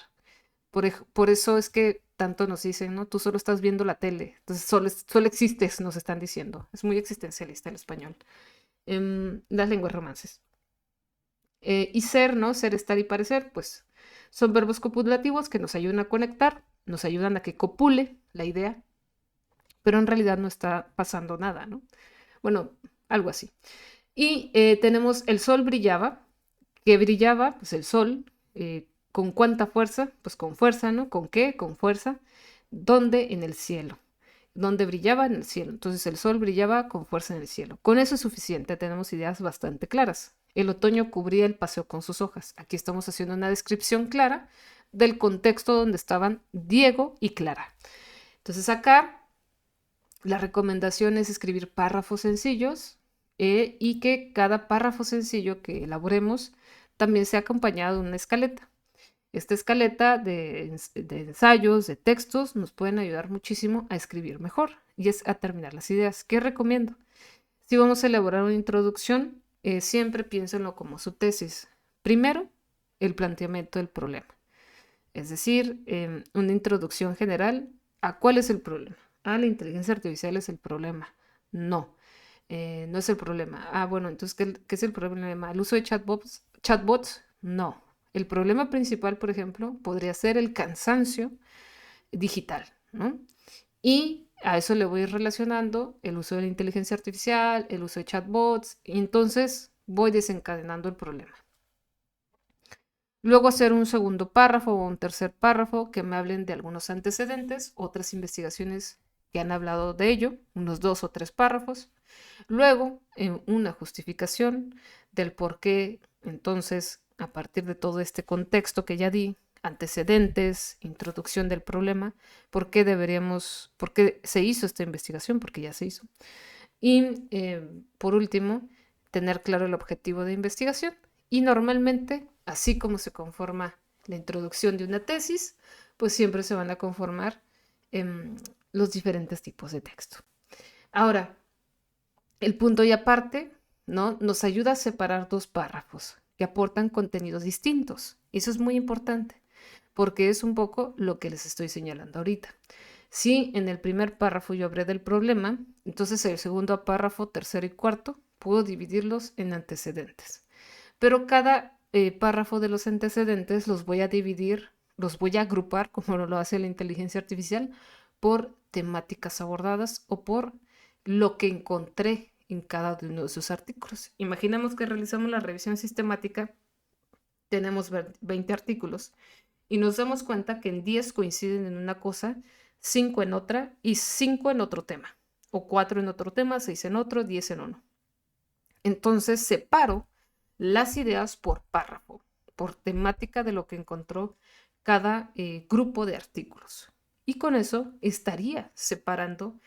Por eso es que tanto nos dicen, ¿no? Tú solo estás viendo la tele, entonces solo existes, nos están diciendo. Es muy existencialista el español. Las lenguas romances. Y ser, ¿no? Ser, estar y parecer, pues son verbos copulativos que nos ayudan a conectar, nos ayudan a que copule la idea, pero en realidad no está pasando nada, ¿no? Bueno, algo así. Y tenemos el sol brillaba, que brillaba, pues el sol, ¿con cuánta fuerza? Pues con fuerza, ¿no? ¿Con qué? Con fuerza. ¿Dónde? En el cielo. ¿Dónde brillaba? En el cielo. Entonces el sol brillaba con fuerza en el cielo. Con eso es suficiente, tenemos ideas bastante claras. El otoño cubría el paseo con sus hojas. Aquí estamos haciendo una descripción clara del contexto donde estaban Diego y Clara. Entonces acá la recomendación es escribir párrafos sencillos y que cada párrafo sencillo que elaboremos también sea acompañado de una escaleta. Esta escaleta de ensayos, de textos, nos pueden ayudar muchísimo a escribir mejor y es a terminar las ideas. ¿Qué recomiendo? Si vamos a elaborar una introducción, siempre piénsenlo como su tesis. Primero, el planteamiento del problema. Es decir, una introducción general a cuál es el problema. Ah, la inteligencia artificial es el problema. No, no es el problema. Ah, bueno, entonces, ¿qué es el problema? ¿El uso de chatbots? ¿Chatbots? No. El problema principal, por ejemplo, podría ser el cansancio digital, ¿no? Y a eso le voy a ir relacionando el uso de la inteligencia artificial, el uso de chatbots, y entonces voy desencadenando el problema. Luego hacer un segundo párrafo o un tercer párrafo que me hablen de algunos antecedentes, otras investigaciones que han hablado de ello, unos 2 o 3 párrafos. Luego, una justificación del por qué entonces a partir de todo este contexto que ya di, antecedentes, introducción del problema, por qué se hizo esta investigación, porque ya se hizo. Y por último, tener claro el objetivo de investigación. Y normalmente, así como se conforma la introducción de una tesis, pues siempre se van a conformar los diferentes tipos de texto. Ahora, el punto y aparte, ¿no? Nos ayuda a separar dos párrafos que aportan contenidos distintos. Eso es muy importante, porque es un poco lo que les estoy señalando ahorita. Si en el primer párrafo yo hablé del problema, entonces el segundo párrafo, tercero y cuarto, puedo dividirlos en antecedentes. Pero cada párrafo de los antecedentes los voy a dividir, los voy a agrupar, como lo hace la inteligencia artificial, por temáticas abordadas o por lo que encontré en cada uno de sus artículos. Imaginemos que realizamos la revisión sistemática, tenemos 20 artículos y nos damos cuenta que en 10 coinciden en una cosa, 5 en otra y 5 en otro tema, o 4 en otro tema, 6 en otro, 10 en uno. Entonces separo las ideas por párrafo, por temática de lo que encontró cada grupo de artículos. Y con eso estaría separando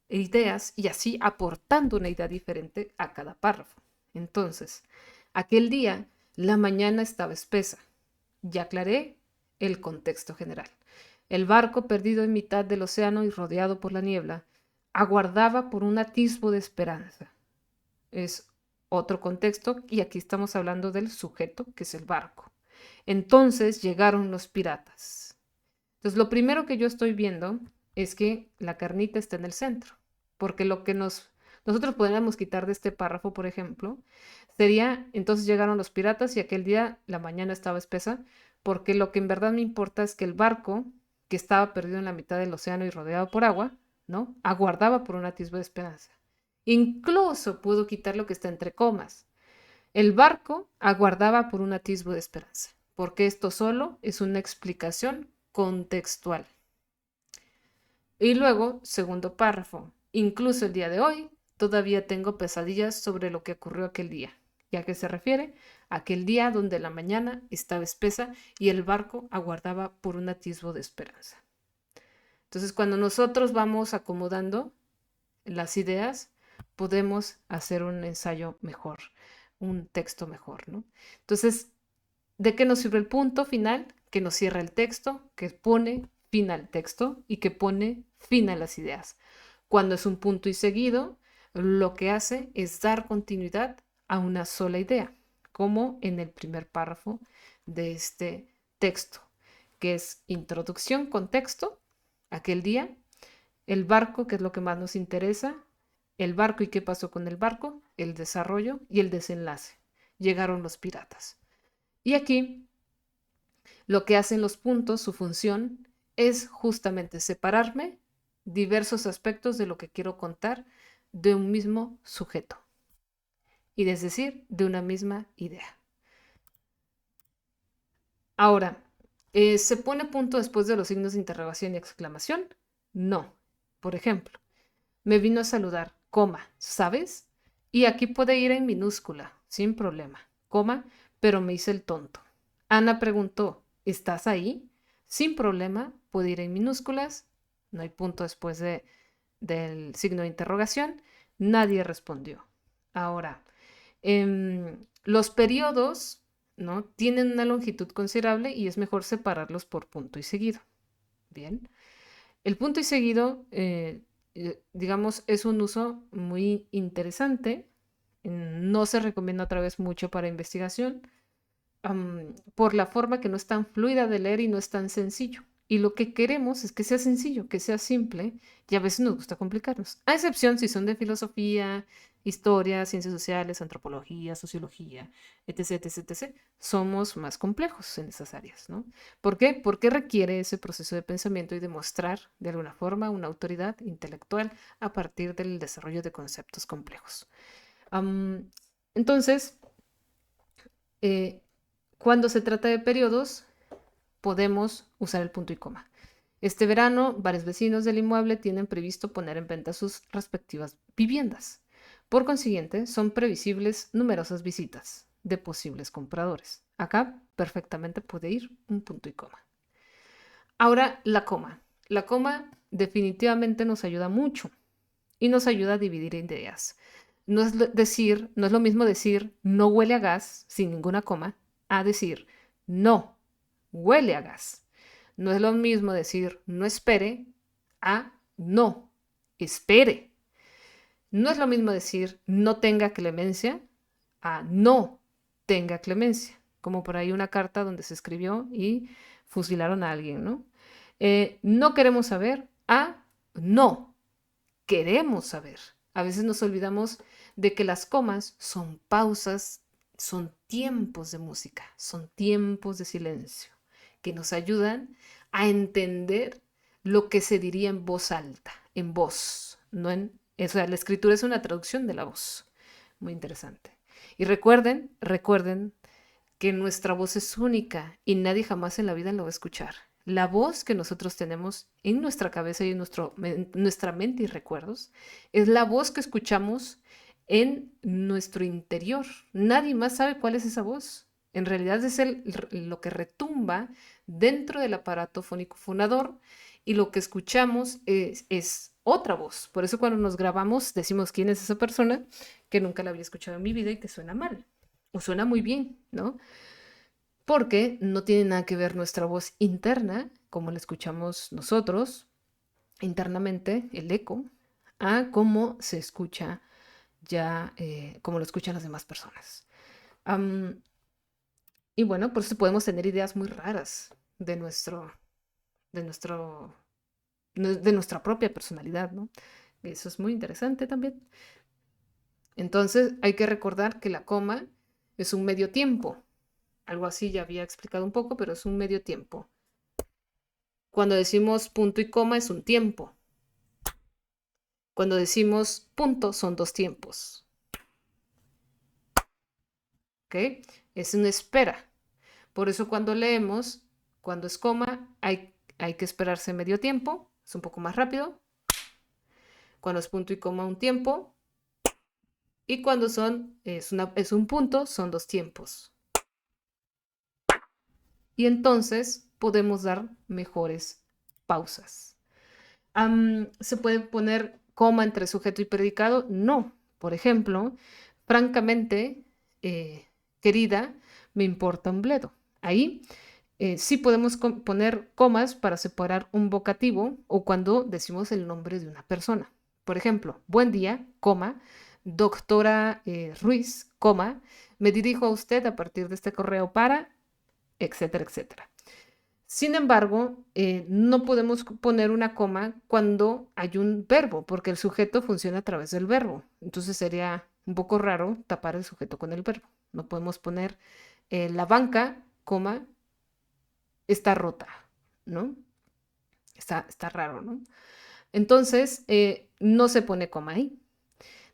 ideas y así aportando una idea diferente a cada párrafo. Entonces, aquel día la mañana estaba espesa. Ya aclaré el contexto general. El barco perdido en mitad del océano y rodeado por la niebla aguardaba por un atisbo de esperanza. Es otro contexto y aquí estamos hablando del sujeto, que es el barco. Entonces llegaron los piratas. Entonces lo primero que yo estoy viendo es que la carnita está en el centro, porque lo que nosotros podríamos quitar de este párrafo, por ejemplo, sería, entonces llegaron los piratas y aquel día la mañana estaba espesa, porque lo que en verdad me importa es que el barco, que estaba perdido en la mitad del océano y rodeado por agua, ¿no? Aguardaba por un atisbo de esperanza. Incluso pudo quitar lo que está entre comas. El barco aguardaba por un atisbo de esperanza, porque esto solo es una explicación contextual. Y luego, segundo párrafo, incluso el día de hoy, todavía tengo pesadillas sobre lo que ocurrió aquel día. ¿Y a qué se refiere? Aquel día donde la mañana estaba espesa y el barco aguardaba por un atisbo de esperanza. Entonces, cuando nosotros vamos acomodando las ideas, podemos hacer un ensayo mejor, un texto mejor, ¿no? Entonces, ¿de qué nos sirve el punto final? Que nos cierra el texto, que pone fin al texto y que pone fin a las ideas. Cuando es un punto y seguido, lo que hace es dar continuidad a una sola idea, como en el primer párrafo de este texto, que es introducción, contexto, aquel día, el barco, que es lo que más nos interesa, el barco y qué pasó con el barco, el desarrollo y el desenlace. Llegaron los piratas. Y aquí lo que hacen los puntos, su función, es justamente separarme diversos aspectos de lo que quiero contar de un mismo sujeto. Y es decir, de una misma idea. Ahora, ¿se pone punto después de los signos de interrogación y exclamación? No. Por ejemplo, me vino a saludar, coma, ¿sabes? Y aquí puede ir en minúscula, sin problema, coma, pero me hice el tonto. Ana preguntó, ¿estás ahí? Sin problema, puede ir en minúsculas, no hay punto después del signo de interrogación, nadie respondió. Ahora, los periodos, ¿no? Tienen una longitud considerable y es mejor separarlos por punto y seguido. Bien. El punto y seguido, digamos, es un uso muy interesante. No se recomienda otra vez mucho para investigación por la forma que no es tan fluida de leer y no es tan sencillo. Y lo que queremos es que sea sencillo, que sea simple, y a veces nos gusta complicarnos. A excepción si son de filosofía, historia, ciencias sociales, antropología, sociología, etc., etc., etc., somos más complejos en esas áreas, ¿no? ¿Por qué? Porque requiere ese proceso de pensamiento y demostrar de alguna forma una autoridad intelectual a partir del desarrollo de conceptos complejos. Entonces, eh, cuando se trata de periodos, podemos usar el punto y coma. Este verano, varios vecinos del inmueble tienen previsto poner en venta sus respectivas viviendas. Por consiguiente, son previsibles numerosas visitas de posibles compradores. Acá perfectamente puede ir un punto y coma. Ahora la coma. La coma definitivamente nos ayuda mucho y nos ayuda a dividir ideas. No es lo mismo decir no huele a gas sin ninguna coma a decir no huele a gas. No es lo mismo decir no espere a no espere. No es lo mismo decir no tenga clemencia a no tenga clemencia, como por ahí una carta donde se escribió y fusilaron a alguien, ¿no? No queremos saber a no queremos saber. A veces nos olvidamos de que las comas son pausas, son tiempos de música, son tiempos de silencio, que nos ayudan a entender lo que se diría en voz alta, en voz, no en... O sea, la escritura es una traducción de la voz. Muy interesante. Y recuerden que nuestra voz es única y nadie jamás en la vida lo va a escuchar. La voz que nosotros tenemos en nuestra cabeza y en nuestra mente y recuerdos es la voz que escuchamos en nuestro interior. Nadie más sabe cuál es esa voz. En realidad es lo que retumba dentro del aparato fónico fonador y lo que escuchamos es otra voz. Por eso cuando nos grabamos decimos quién es esa persona que nunca la había escuchado en mi vida y que suena mal o suena muy bien, ¿no? Porque no tiene nada que ver nuestra voz interna, como la escuchamos nosotros internamente, el eco, a cómo se escucha ya, como lo escuchan las demás personas. Am, y bueno, por eso podemos tener ideas muy raras de nuestro, de nuestra propia personalidad, ¿no? Eso es muy interesante también. Entonces, hay que recordar que la coma es un medio tiempo. Algo así ya había explicado un poco, pero es un medio tiempo. Cuando decimos punto y coma es un tiempo. Cuando decimos punto son dos tiempos. ¿Ok? Es una espera. Por eso cuando leemos, cuando es coma, hay que esperarse medio tiempo. Es un poco más rápido. Cuando es punto y coma, un tiempo. Y cuando es un punto, son dos tiempos. Y entonces podemos dar mejores pausas. ¿Se puede poner coma entre sujeto y predicado? No. Por ejemplo, francamente, querida, me importa un bledo. Ahí sí podemos poner comas para separar un vocativo o cuando decimos el nombre de una persona. Por ejemplo, buen día, coma, doctora Ruiz, coma, me dirijo a usted a partir de este correo para, etcétera, etcétera. Sin embargo, no podemos poner una coma cuando hay un verbo, porque el sujeto funciona a través del verbo. Entonces sería un poco raro tapar el sujeto con el verbo. No podemos poner la banca, coma, está rota, ¿no? Está raro, ¿no? Entonces, no se pone coma ahí.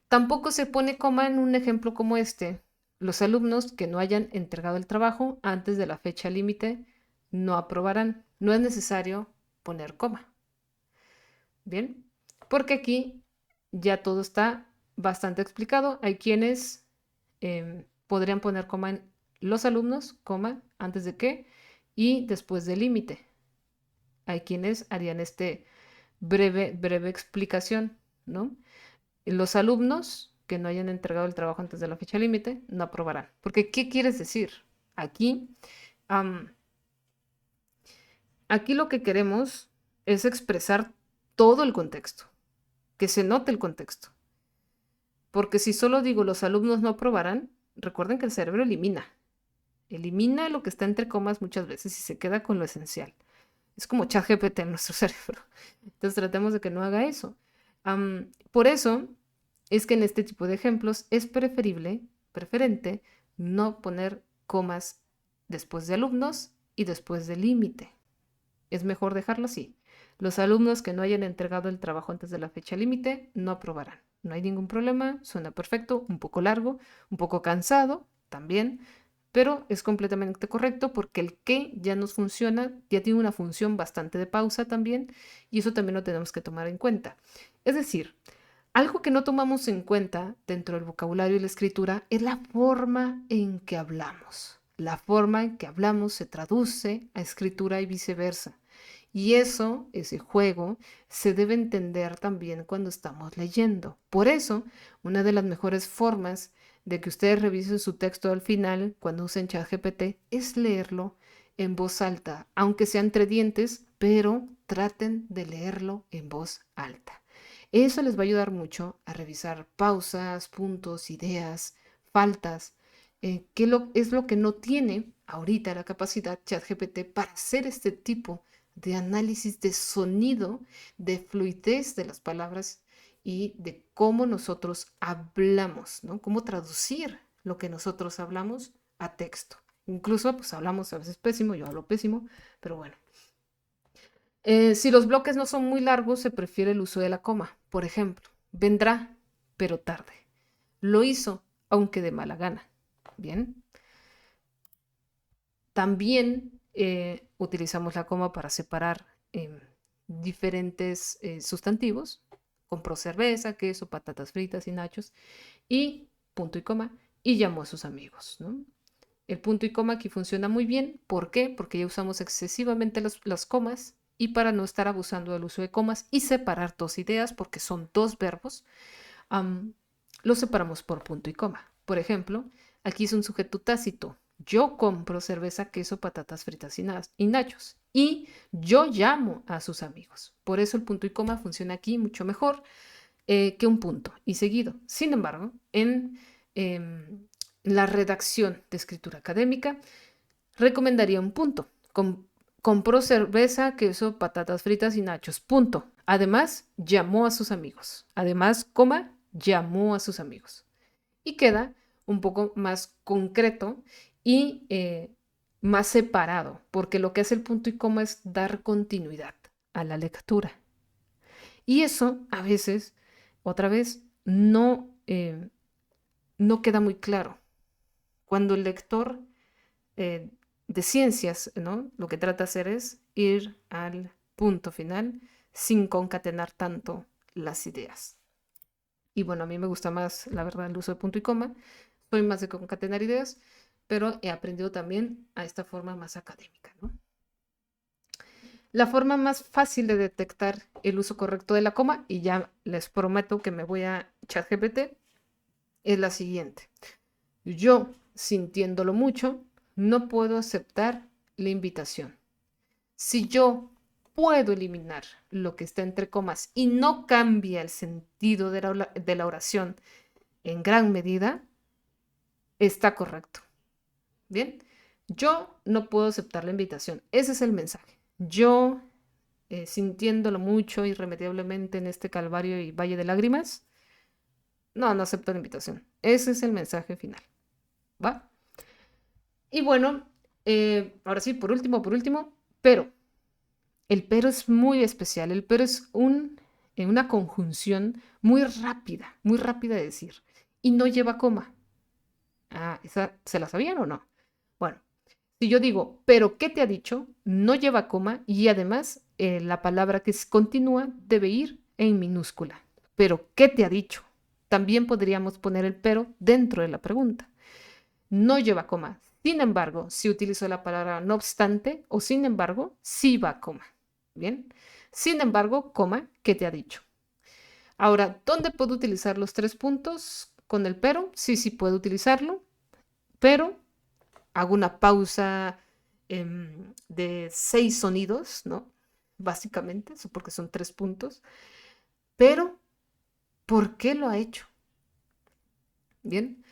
Tampoco se pone coma en un ejemplo como este. Los alumnos que no hayan entregado el trabajo antes de la fecha límite no aprobarán. No es necesario poner coma. Bien, porque aquí ya todo está bastante explicado. Hay quienes podrían poner coma en los alumnos, coma, antes de qué y después del límite. Hay quienes harían este breve explicación, ¿no? Los alumnos que no hayan entregado el trabajo antes de la fecha límite no aprobarán. Porque, ¿qué quieres decir? Aquí, um, aquí lo que queremos es expresar todo el contexto, que se note el contexto. Porque si solo digo los alumnos no aprobarán, recuerden que el cerebro elimina lo que está entre comas muchas veces y se queda con lo esencial. Es como ChatGPT en nuestro cerebro. Entonces tratemos de que no haga eso. Por eso es que en este tipo de ejemplos es preferente no poner comas después de alumnos y después del límite. Es mejor dejarlo así. Los alumnos que no hayan entregado el trabajo antes de la fecha límite no aprobarán. No hay ningún problema, suena perfecto, un poco largo, un poco cansado también, pero es completamente correcto porque el que ya nos funciona, ya tiene una función bastante de pausa también, y eso también lo tenemos que tomar en cuenta. Es decir, algo que no tomamos en cuenta dentro del vocabulario y la escritura es la forma en que hablamos. La forma en que hablamos se traduce a escritura y viceversa. Y eso, ese juego, se debe entender también cuando estamos leyendo. Por eso, una de las mejores formas de que ustedes revisen su texto al final, cuando usen ChatGPT, es leerlo en voz alta, aunque sea entre dientes, pero traten de leerlo en voz alta. Eso les va a ayudar mucho a revisar pausas, puntos, ideas, faltas, es lo que no tiene ahorita la capacidad ChatGPT para hacer este tipo de análisis de sonido, de fluidez de las palabras y de cómo nosotros hablamos, ¿no? Cómo traducir lo que nosotros hablamos a texto. Incluso, pues hablamos a veces pésimo, yo hablo pésimo, pero bueno. Si los bloques no son muy largos, se prefiere el uso de la coma. Por ejemplo, vendrá, pero tarde. Lo hizo, aunque de mala gana. Bien. También utilizamos la coma para separar diferentes sustantivos. Compró cerveza, queso, patatas fritas y nachos. Y punto y coma. Y llamó a sus amigos, ¿no? El punto y coma aquí funciona muy bien. ¿Por qué? Porque ya usamos excesivamente las comas y para no estar abusando del uso de comas y separar dos ideas, porque son dos verbos, los separamos por punto y coma. Por ejemplo, aquí es un sujeto tácito. Yo compro cerveza, queso, patatas fritas y nachos. Y yo llamo a sus amigos. Por eso el punto y coma funciona aquí mucho mejor que un punto y seguido. Sin embargo, en la redacción de escritura académica, recomendaría un punto. Compró cerveza, queso, patatas fritas y nachos. Punto. Además, llamó a sus amigos. Además, coma, llamó a sus amigos. Y queda un poco más concreto y más separado, porque lo que hace el punto y coma es dar continuidad a la lectura. Y eso a veces, otra vez, no queda muy claro. Cuando el lector de ciencias, ¿no? Lo que trata de hacer es ir al punto final sin concatenar tanto las ideas. Y bueno, a mí me gusta más, la verdad, el uso de punto y coma. Soy más de concatenar ideas, pero he aprendido también a esta forma más académica, ¿no? La forma más fácil de detectar el uso correcto de la coma, y ya les prometo que me voy a ChatGPT, es la siguiente. Yo, sintiéndolo mucho, no puedo aceptar la invitación. Si yo puedo eliminar lo que está entre comas y no cambia el sentido de la oración en gran medida, está correcto. Bien, yo no puedo aceptar la invitación. Ese es el mensaje. Yo, sintiéndolo mucho irremediablemente en este calvario y valle de lágrimas, no acepto la invitación. Ese es el mensaje final. ¿Va? Y bueno, ahora sí, por último, pero. El pero es muy especial. El pero es una conjunción muy rápida de decir. Y no lleva coma. Ah, ¿esa se la sabían o no? Bueno, si yo digo, pero ¿qué te ha dicho? No lleva coma y además la palabra que continúa debe ir en minúscula. Pero ¿qué te ha dicho? También podríamos poner el pero dentro de la pregunta. No lleva coma. Sin embargo, si utilizo la palabra no obstante o sin embargo, sí va coma. Bien. Sin embargo, coma, ¿qué te ha dicho? Ahora, ¿dónde puedo utilizar los tres puntos con el pero? Sí puedo utilizarlo, pero hago una pausa de 6 sonidos, ¿no? Básicamente, eso porque son 3 puntos. Pero, ¿por qué lo ha hecho? Bien.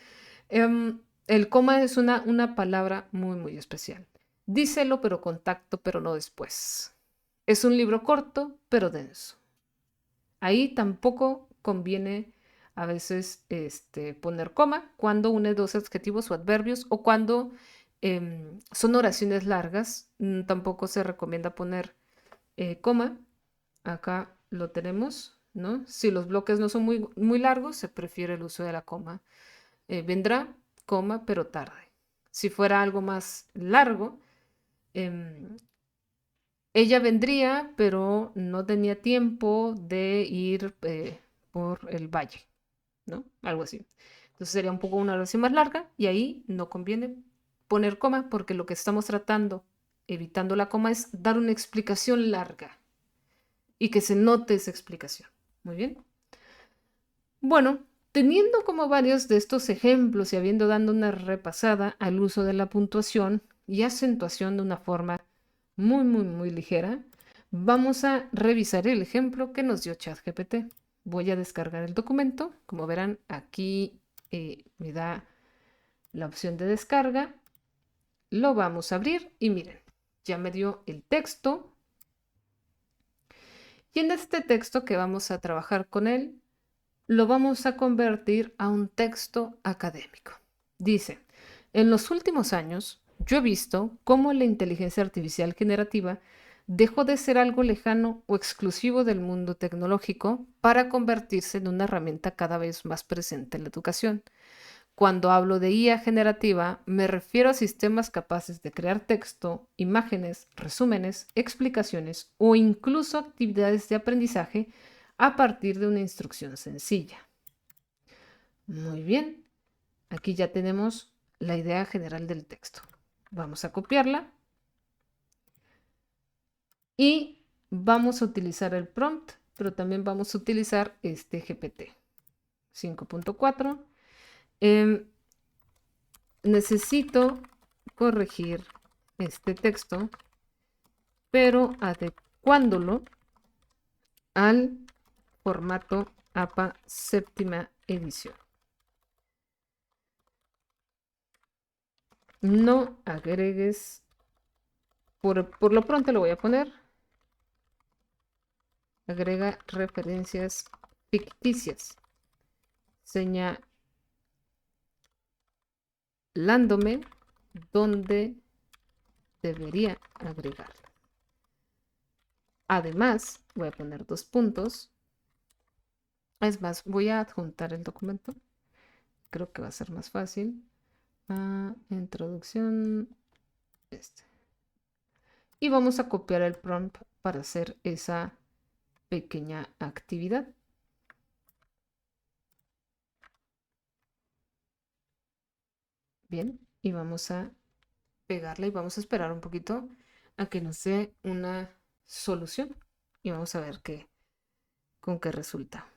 El coma es una palabra muy especial. Díselo, pero con tacto, pero no después. Es un libro corto, pero denso. Ahí tampoco conviene a veces poner coma cuando une dos adjetivos o adverbios o cuando son oraciones largas. Tampoco se recomienda poner coma. Acá lo tenemos, ¿no? Si los bloques no son muy largos, se prefiere el uso de la coma. Vendrá, coma, pero tarde. Si fuera algo más largo, em, ella vendría, pero no tenía tiempo de ir por el valle, ¿no? Algo así. Entonces sería un poco una oración más larga y ahí no conviene poner coma porque lo que estamos tratando, evitando la coma, es dar una explicación larga y que se note esa explicación. Muy bien. Bueno, teniendo como varios de estos ejemplos y habiendo dado una repasada al uso de la puntuación y acentuación de una forma muy ligera, vamos a revisar el ejemplo que nos dio ChatGPT. Voy a descargar el documento. Como verán, aquí me da la opción de descarga. Lo vamos a abrir y miren, ya me dio el texto. Y en este texto que vamos a trabajar con él, lo vamos a convertir a un texto académico. Dice, en los últimos años, yo he visto cómo la inteligencia artificial generativa dejó de ser algo lejano o exclusivo del mundo tecnológico para convertirse en una herramienta cada vez más presente en la educación. Cuando hablo de IA generativa, me refiero a sistemas capaces de crear texto, imágenes, resúmenes, explicaciones o incluso actividades de aprendizaje a partir de una instrucción sencilla. Muy bien, aquí ya tenemos la idea general del texto. Vamos a copiarla y vamos a utilizar el prompt, pero también vamos a utilizar este GPT 5.4. Necesito corregir este texto, pero adecuándolo al formato APA séptima edición. No agregues, por lo pronto lo voy a poner, agrega referencias ficticias, señalándome dónde debería agregarla. Además, voy a poner 2 puntos. Es más, voy a adjuntar el documento. Creo que va a ser más fácil. Introducción. Y vamos a copiar el prompt para hacer esa pequeña actividad. Bien, y vamos a pegarla y vamos a esperar un poquito a que nos dé una solución y vamos a ver con qué resulta.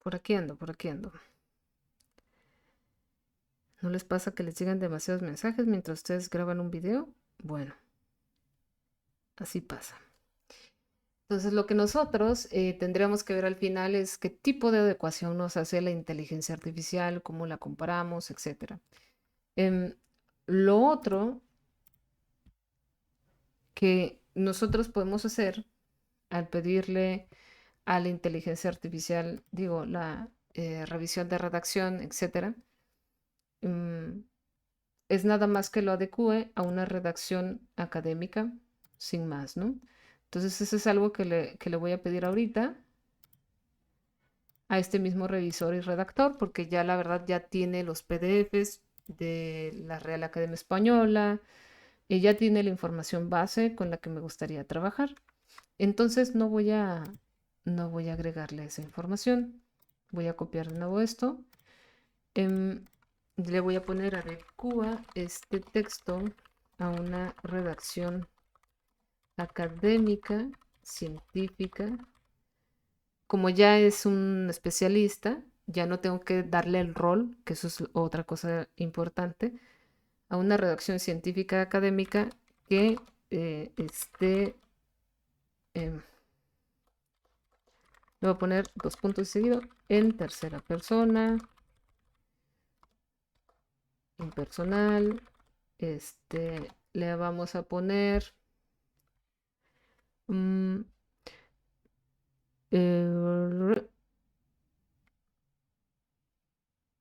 Por aquí ando, por aquí ando. ¿No les pasa que les llegan demasiados mensajes mientras ustedes graban un video? Bueno, así pasa. Entonces, lo que nosotros tendríamos que ver al final es qué tipo de adecuación nos hace la inteligencia artificial, cómo la comparamos, etc. Lo otro que nosotros podemos hacer al pedirle a la inteligencia artificial, digo, la revisión de redacción, etc., es nada más que lo adecue a una redacción académica, sin más, ¿no? Entonces, eso es algo que le voy a pedir ahorita a este mismo revisor y redactor, porque ya la verdad ya tiene los PDFs de la Real Academia Española, y ya tiene la información base con la que me gustaría trabajar. Entonces no voy a agregarle esa información. Voy a copiar de nuevo esto. Le voy a poner adecua este texto a una redacción académica, científica. Como ya es un especialista, ya no tengo que darle el rol, que eso es otra cosa importante, a una redacción científica académica que esté, le voy a poner 2 puntos seguidos, en tercera persona, impersonal, le vamos a poner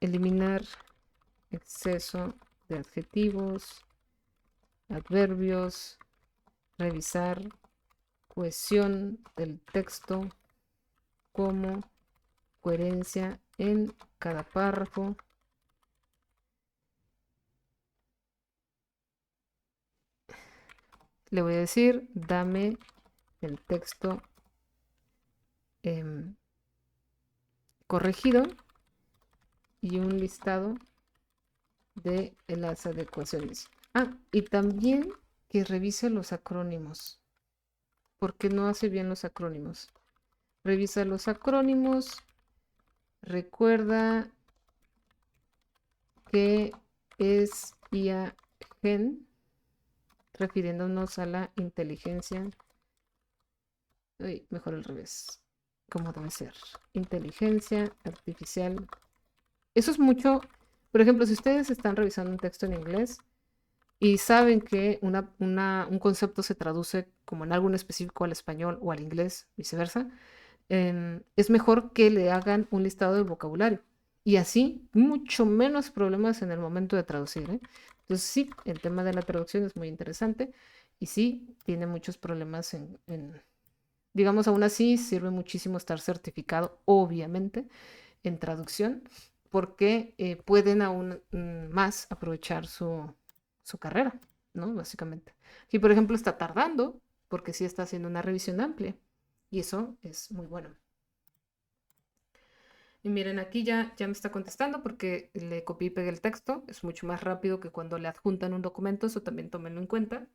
eliminar exceso de adjetivos, adverbios, revisar cohesión del texto como coherencia en cada párrafo. Le voy a decir, dame el texto corregido y un listado de las adecuaciones. Y también que revise los acrónimos, porque no hace bien los acrónimos. Revisa los acrónimos, recuerda que es IA-Gen, refiriéndonos a la inteligencia, mejor al revés, como debe ser, inteligencia artificial. Eso es mucho, por ejemplo, si ustedes están revisando un texto en inglés y saben que un concepto se traduce como en algo en específico al español o al inglés, viceversa, es mejor que le hagan un listado del vocabulario. Y así, mucho menos problemas en el momento de traducir, ¿eh? Entonces, sí, el tema de la traducción es muy interesante y sí, tiene muchos problemas digamos, aún así, sirve muchísimo estar certificado, obviamente, en traducción, porque pueden aún más aprovechar su carrera, ¿no? Básicamente. Aquí, por ejemplo, está tardando porque sí está haciendo una revisión amplia y eso es muy bueno. Y miren, aquí ya me está contestando porque le copié y pegué el texto. Es mucho más rápido que cuando le adjuntan un documento, eso también tómenlo en cuenta.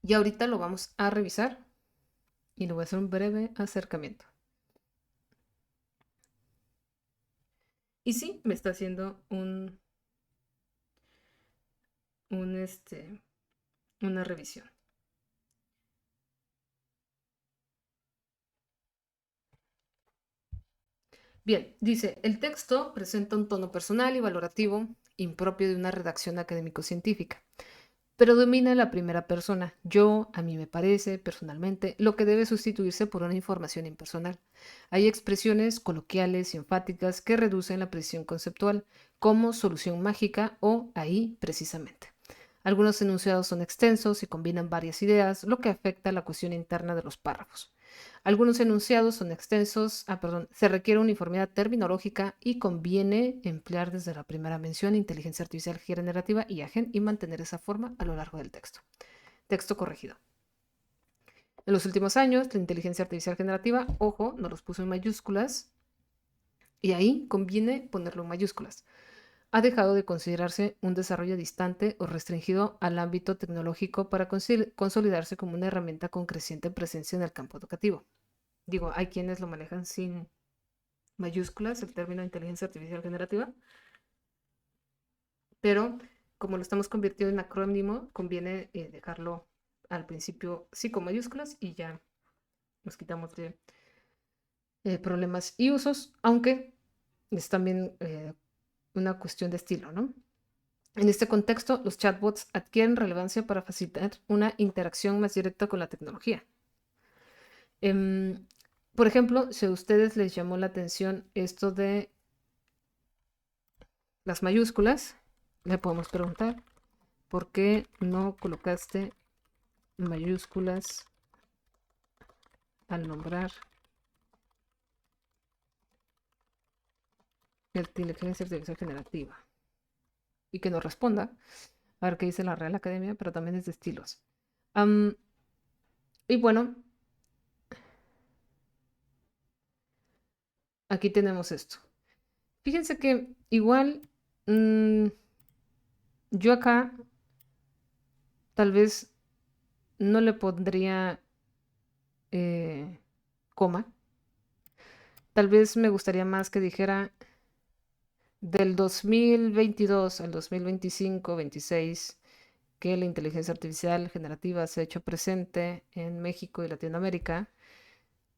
Y ahorita lo vamos a revisar y le voy a hacer un breve acercamiento. Y sí, me está haciendo una revisión. Bien, dice, el texto presenta un tono personal y valorativo impropio de una redacción académico-científica, pero domina la primera persona. Yo, a mí me parece, personalmente, lo que debe sustituirse por una información impersonal. Hay expresiones coloquiales y enfáticas que reducen la precisión conceptual como solución mágica o ahí precisamente. Algunos enunciados son extensos y combinan varias ideas, lo que afecta a la cohesión interna de los párrafos. Algunos enunciados son extensos, se requiere uniformidad terminológica y conviene emplear desde la primera mención inteligencia artificial generativa y AGEN y mantener esa forma a lo largo del texto. Texto corregido. En los últimos años, la inteligencia artificial generativa, ojo, no los puso en mayúsculas, y ahí conviene ponerlo en mayúsculas. Ha dejado de considerarse un desarrollo distante o restringido al ámbito tecnológico para consolidarse como una herramienta con creciente presencia en el campo educativo. Digo, hay quienes lo manejan sin mayúsculas, el término inteligencia artificial generativa, pero como lo estamos convirtiendo en acrónimo, conviene dejarlo al principio sí con mayúsculas y ya nos quitamos de problemas y usos, aunque es también una cuestión de estilo, ¿no? En este contexto, los chatbots adquieren relevancia para facilitar una interacción más directa con la tecnología. Por ejemplo, si a ustedes les llamó la atención esto de las mayúsculas, le podemos preguntar, ¿por qué no colocaste mayúsculas al nombrar la inteligencia artificial generativa? Y que nos responda, a ver qué dice la Real Academia, pero también es de estilos. Y bueno, aquí tenemos esto. Fíjense que igual yo acá tal vez no le pondría coma. Tal vez me gustaría más que dijera del 2022 al 2025-26 que la inteligencia artificial generativa se ha hecho presente en México y Latinoamérica.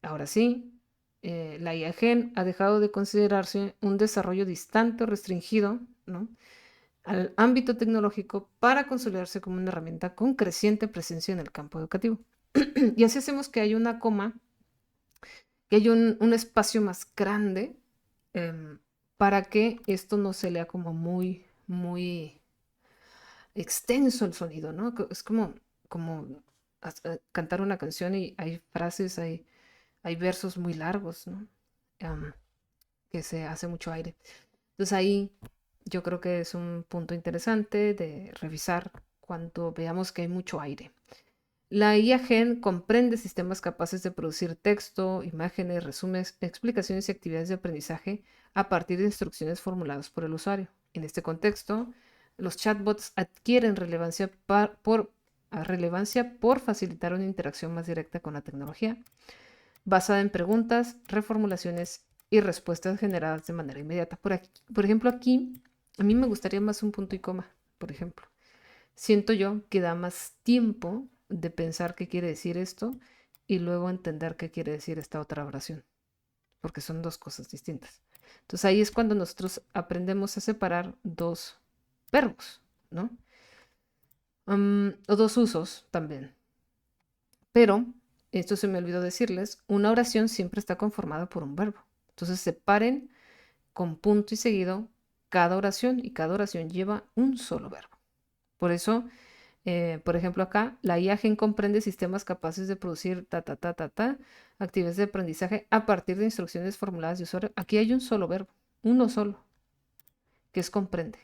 Ahora sí, la IA-Gen ha dejado de considerarse un desarrollo distante o restringido, ¿no?, al ámbito tecnológico para consolidarse como una herramienta con creciente presencia en el campo educativo. Y así hacemos que haya una coma, que haya un espacio más grande para que esto no se lea como muy, muy extenso el sonido, ¿no? Es como cantar una canción y hay frases, hay versos muy largos, ¿no? Am, que se hace mucho aire. Entonces ahí yo creo que es un punto interesante de revisar cuando veamos que hay mucho aire. La IA Gen comprende sistemas capaces de producir texto, imágenes, resúmenes, explicaciones y actividades de aprendizaje a partir de instrucciones formuladas por el usuario. En este contexto, los chatbots adquieren relevancia por facilitar una interacción más directa con la tecnología, basada en preguntas, reformulaciones y respuestas generadas de manera inmediata. Por ejemplo, aquí a mí me gustaría más un punto y coma, por ejemplo. Siento yo que da más tiempo de pensar qué quiere decir esto y luego entender qué quiere decir esta otra oración, porque son dos cosas distintas. Entonces ahí es cuando nosotros aprendemos a separar dos verbos, ¿no? O dos usos también. Pero, esto se me olvidó decirles, una oración siempre está conformada por un verbo. Entonces separen con punto y seguido cada oración y cada oración lleva un solo verbo. Por eso, por ejemplo, acá la IA comprende sistemas capaces de producir actividades de aprendizaje a partir de instrucciones formuladas de usuario. Aquí hay un solo verbo, uno solo, que es comprende.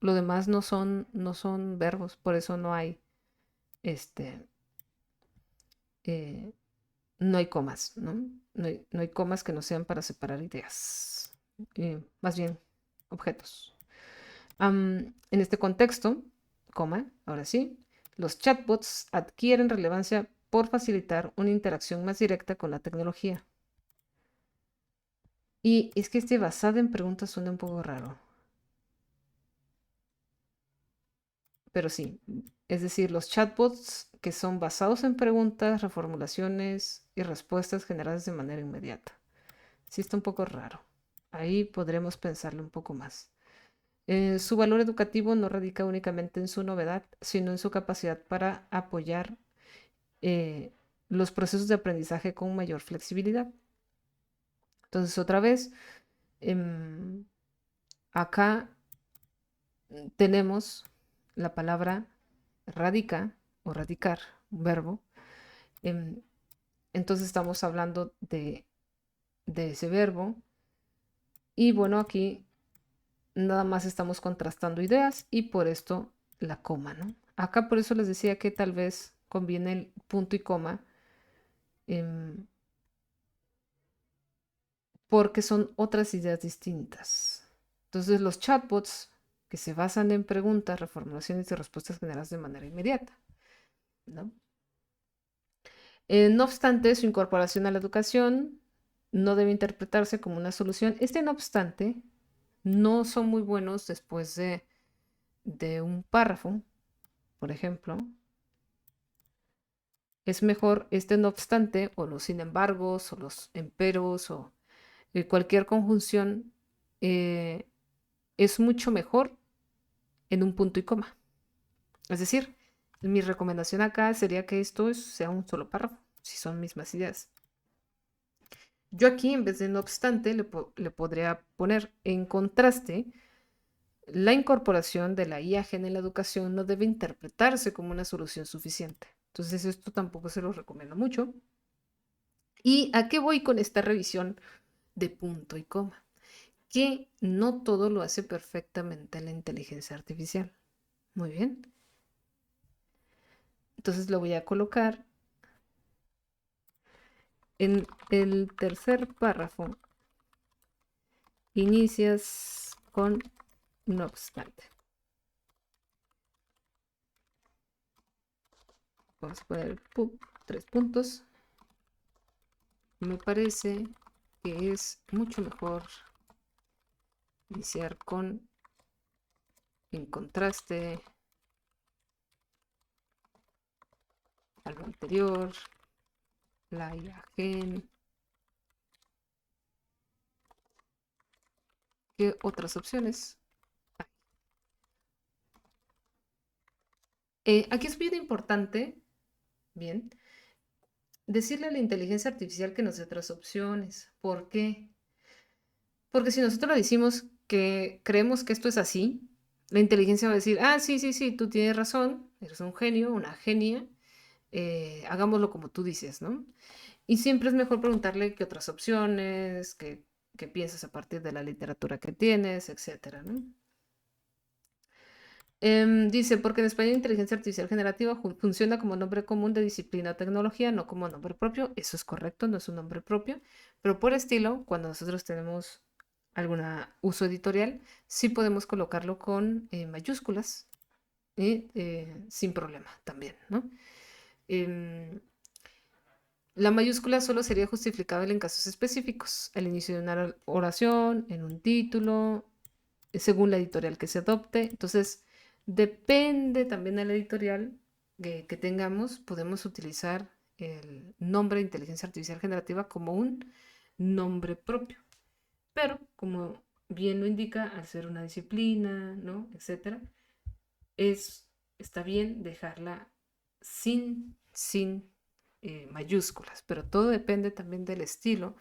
Lo demás no son verbos, por eso no hay este, eh, no hay comas, ¿no? No hay comas que no sean para separar ideas, más bien objetos. En este contexto, coma, ahora sí, los chatbots adquieren relevancia por facilitar una interacción más directa con la tecnología. Y es que este basado en preguntas suena un poco raro, pero sí, es decir, los chatbots que son basados en preguntas, reformulaciones y respuestas generadas de manera inmediata. Sí está un poco raro. Ahí podremos pensarlo un poco más. Su valor educativo no radica únicamente en su novedad, sino en su capacidad para apoyar eh, los procesos de aprendizaje con mayor flexibilidad. Entonces, otra vez, em, acá tenemos la palabra radica o radicar, un verbo. em, entonces estamos hablando de ese verbo. Y bueno, aquí nada más estamos contrastando ideas y por esto la coma, ¿no? Acá por eso les decía que tal vez conviene el punto y coma, em, porque son otras ideas distintas. Entonces los chatbots que se basan en preguntas, reformulaciones y respuestas generadas de manera inmediata, ¿no? No obstante, su incorporación a la educación no debe interpretarse como una solución. No obstante, no son muy buenos después de un párrafo, por ejemplo. Es mejor no obstante, o los sin embargos, o los emperos, o cualquier conjunción, eh, es mucho mejor en un punto y coma. Es decir, mi recomendación acá sería que esto sea un solo párrafo, si son mismas ideas. Yo aquí, en vez de no obstante, le podría poner en contraste, la incorporación de la IA en la educación no debe interpretarse como una solución suficiente. Entonces, esto tampoco se lo recomiendo mucho. ¿Y a qué voy con esta revisión de punto y coma? Que no todo lo hace perfectamente la inteligencia artificial. Muy bien. Entonces lo voy a colocar en el tercer párrafo. Inicias con no obstante. Vamos a poner 3 puntos. Me parece que es mucho mejor iniciar con en contraste a lo anterior, la imagen. ¿Qué otras opciones? Aquí es bien importante, bien, decirle a la inteligencia artificial que nos dé otras opciones. ¿Por qué? Porque si nosotros le decimos que creemos que esto es así, La inteligencia va a decir, ah, sí, sí, sí, tú tienes razón, eres un genio, una genia, hagámoslo como tú dices, ¿no? Y siempre es mejor preguntarle qué otras opciones, qué piensas a partir de la literatura que tienes, etcétera, ¿no? Dice, porque en España inteligencia artificial generativa funciona como nombre común de disciplina o tecnología, no como nombre propio. Eso es correcto, no es un nombre propio. Pero por estilo, cuando nosotros tenemos algún uso editorial, sí podemos colocarlo con mayúsculas y sin problema también, ¿no? Em, la mayúscula solo sería justificable en casos específicos, al inicio de una oración, en un título, según la editorial que se adopte. Entonces, depende también de la editorial que tengamos, podemos utilizar el nombre de inteligencia artificial generativa como un nombre propio. Pero, como bien lo indica, al ser una disciplina, ¿no? Etcétera, es, está bien dejarla sin mayúsculas, pero todo depende también del estilo,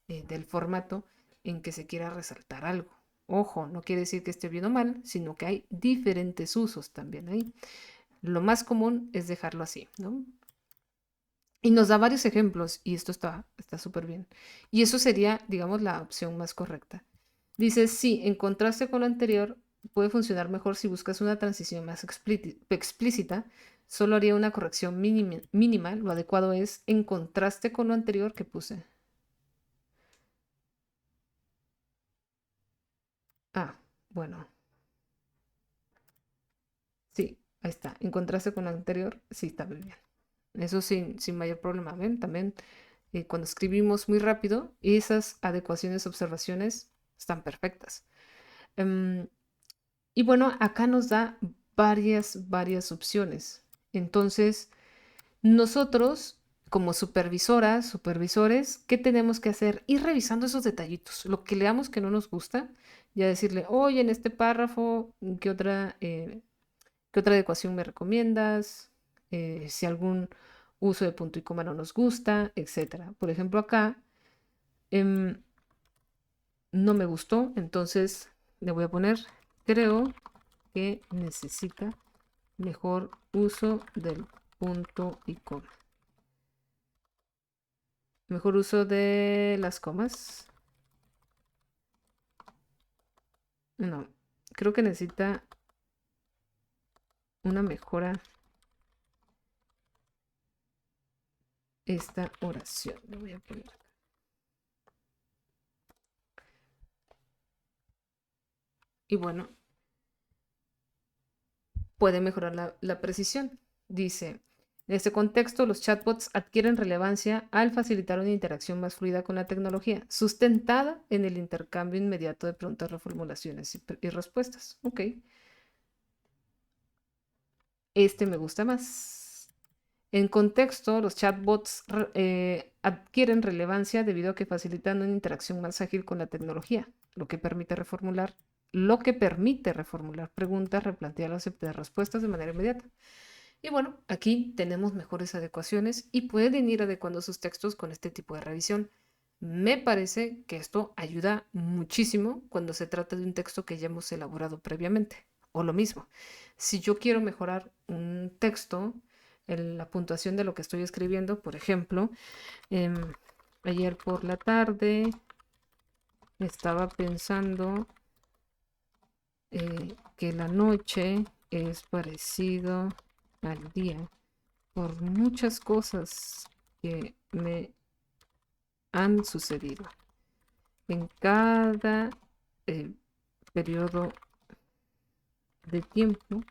del formato en que se quiera resaltar algo. Ojo, no quiere decir que esté bien o mal, sino que hay diferentes usos también ahí. Lo más común es dejarlo así, ¿no? Y nos da varios ejemplos y esto está súper bien. Y eso sería, digamos, la opción más correcta. Dice, sí, en contraste con lo anterior, puede funcionar mejor si buscas una transición más explícita. Solo haría una corrección mínima. Lo adecuado es en contraste con lo anterior que puse. Ah, bueno, sí, ahí está. En contraste con lo anterior, sí está muy bien. Eso sin mayor problema. ¿Ven? También cuando escribimos muy rápido, esas adecuaciones, observaciones están perfectas. Em, y bueno, acá nos da varias opciones. Entonces, nosotros, como supervisoras, supervisores, ¿qué tenemos que hacer? Ir revisando esos detallitos. Lo que leamos que no nos gusta, ya decirle, oye, en este párrafo, qué otra adecuación me recomiendas? Si algún uso de punto y coma no nos gusta, etcétera. Por ejemplo, acá em, no me gustó, entonces le voy a poner, creo que necesita mejor uso del punto y coma. Mejor uso de las comas. No, creo que necesita una mejora esta oración. Le voy a poner. Y bueno, puede mejorar la precisión. Dice, en este contexto, los chatbots adquieren relevancia al facilitar una interacción más fluida con la tecnología, sustentada en el intercambio inmediato de preguntas, reformulaciones y respuestas. Ok, este me gusta más. En contexto, los chatbots adquieren relevancia debido a que facilitan una interacción más ágil con la tecnología, lo que permite reformular preguntas, replantearlas y obtener respuestas de manera inmediata. Y bueno, aquí tenemos mejores adecuaciones y pueden ir adecuando sus textos con este tipo de revisión. Me parece que esto ayuda muchísimo cuando se trata de un texto que ya hemos elaborado previamente. O lo mismo, si yo quiero mejorar un texto, la puntuación de lo que estoy escribiendo, por ejemplo, em, ayer por la tarde estaba pensando que la noche es parecido al día por muchas cosas que me han sucedido. En cada eh, periodo de tiempo,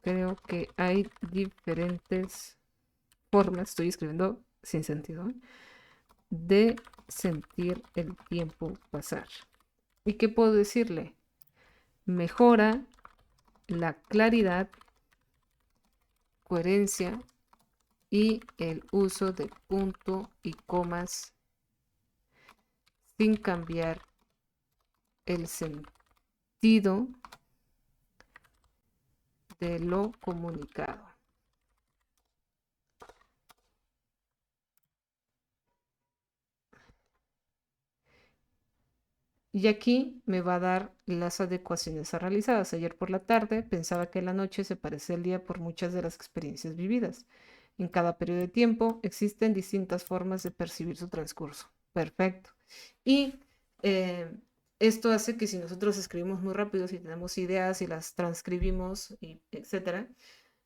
creo que hay diferentes formas, estoy escribiendo sin sentido, de sentir el tiempo pasar. ¿Y qué puedo decirle? Mejora la claridad, coherencia y el uso de punto y comas sin cambiar el sentido de lo comunicado. Y aquí me va a dar las adecuaciones realizadas. Ayer por la tarde pensaba que la noche se parece al día por muchas de las experiencias vividas. En cada periodo de tiempo existen distintas formas de percibir su transcurso. Perfecto. Y eh, esto hace que si nosotros escribimos muy rápido, si tenemos ideas y las transcribimos, y etcétera,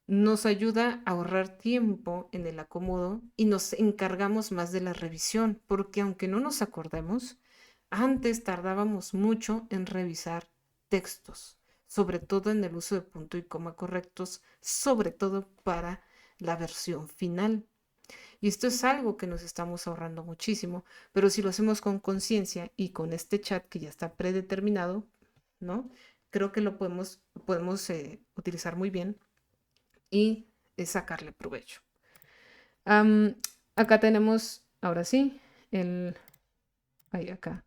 nos ayuda a ahorrar tiempo en el acomodo y nos encargamos más de la revisión, porque aunque no nos acordemos, antes tardábamos mucho en revisar textos, sobre todo en el uso de punto y coma correctos, sobre todo para la versión final. Y esto es algo que nos estamos ahorrando muchísimo, pero si lo hacemos con conciencia y con este chat que ya está predeterminado, ¿no? Creo que lo podemos utilizar muy bien y sacarle provecho. Acá tenemos, ahora sí, ahí acá,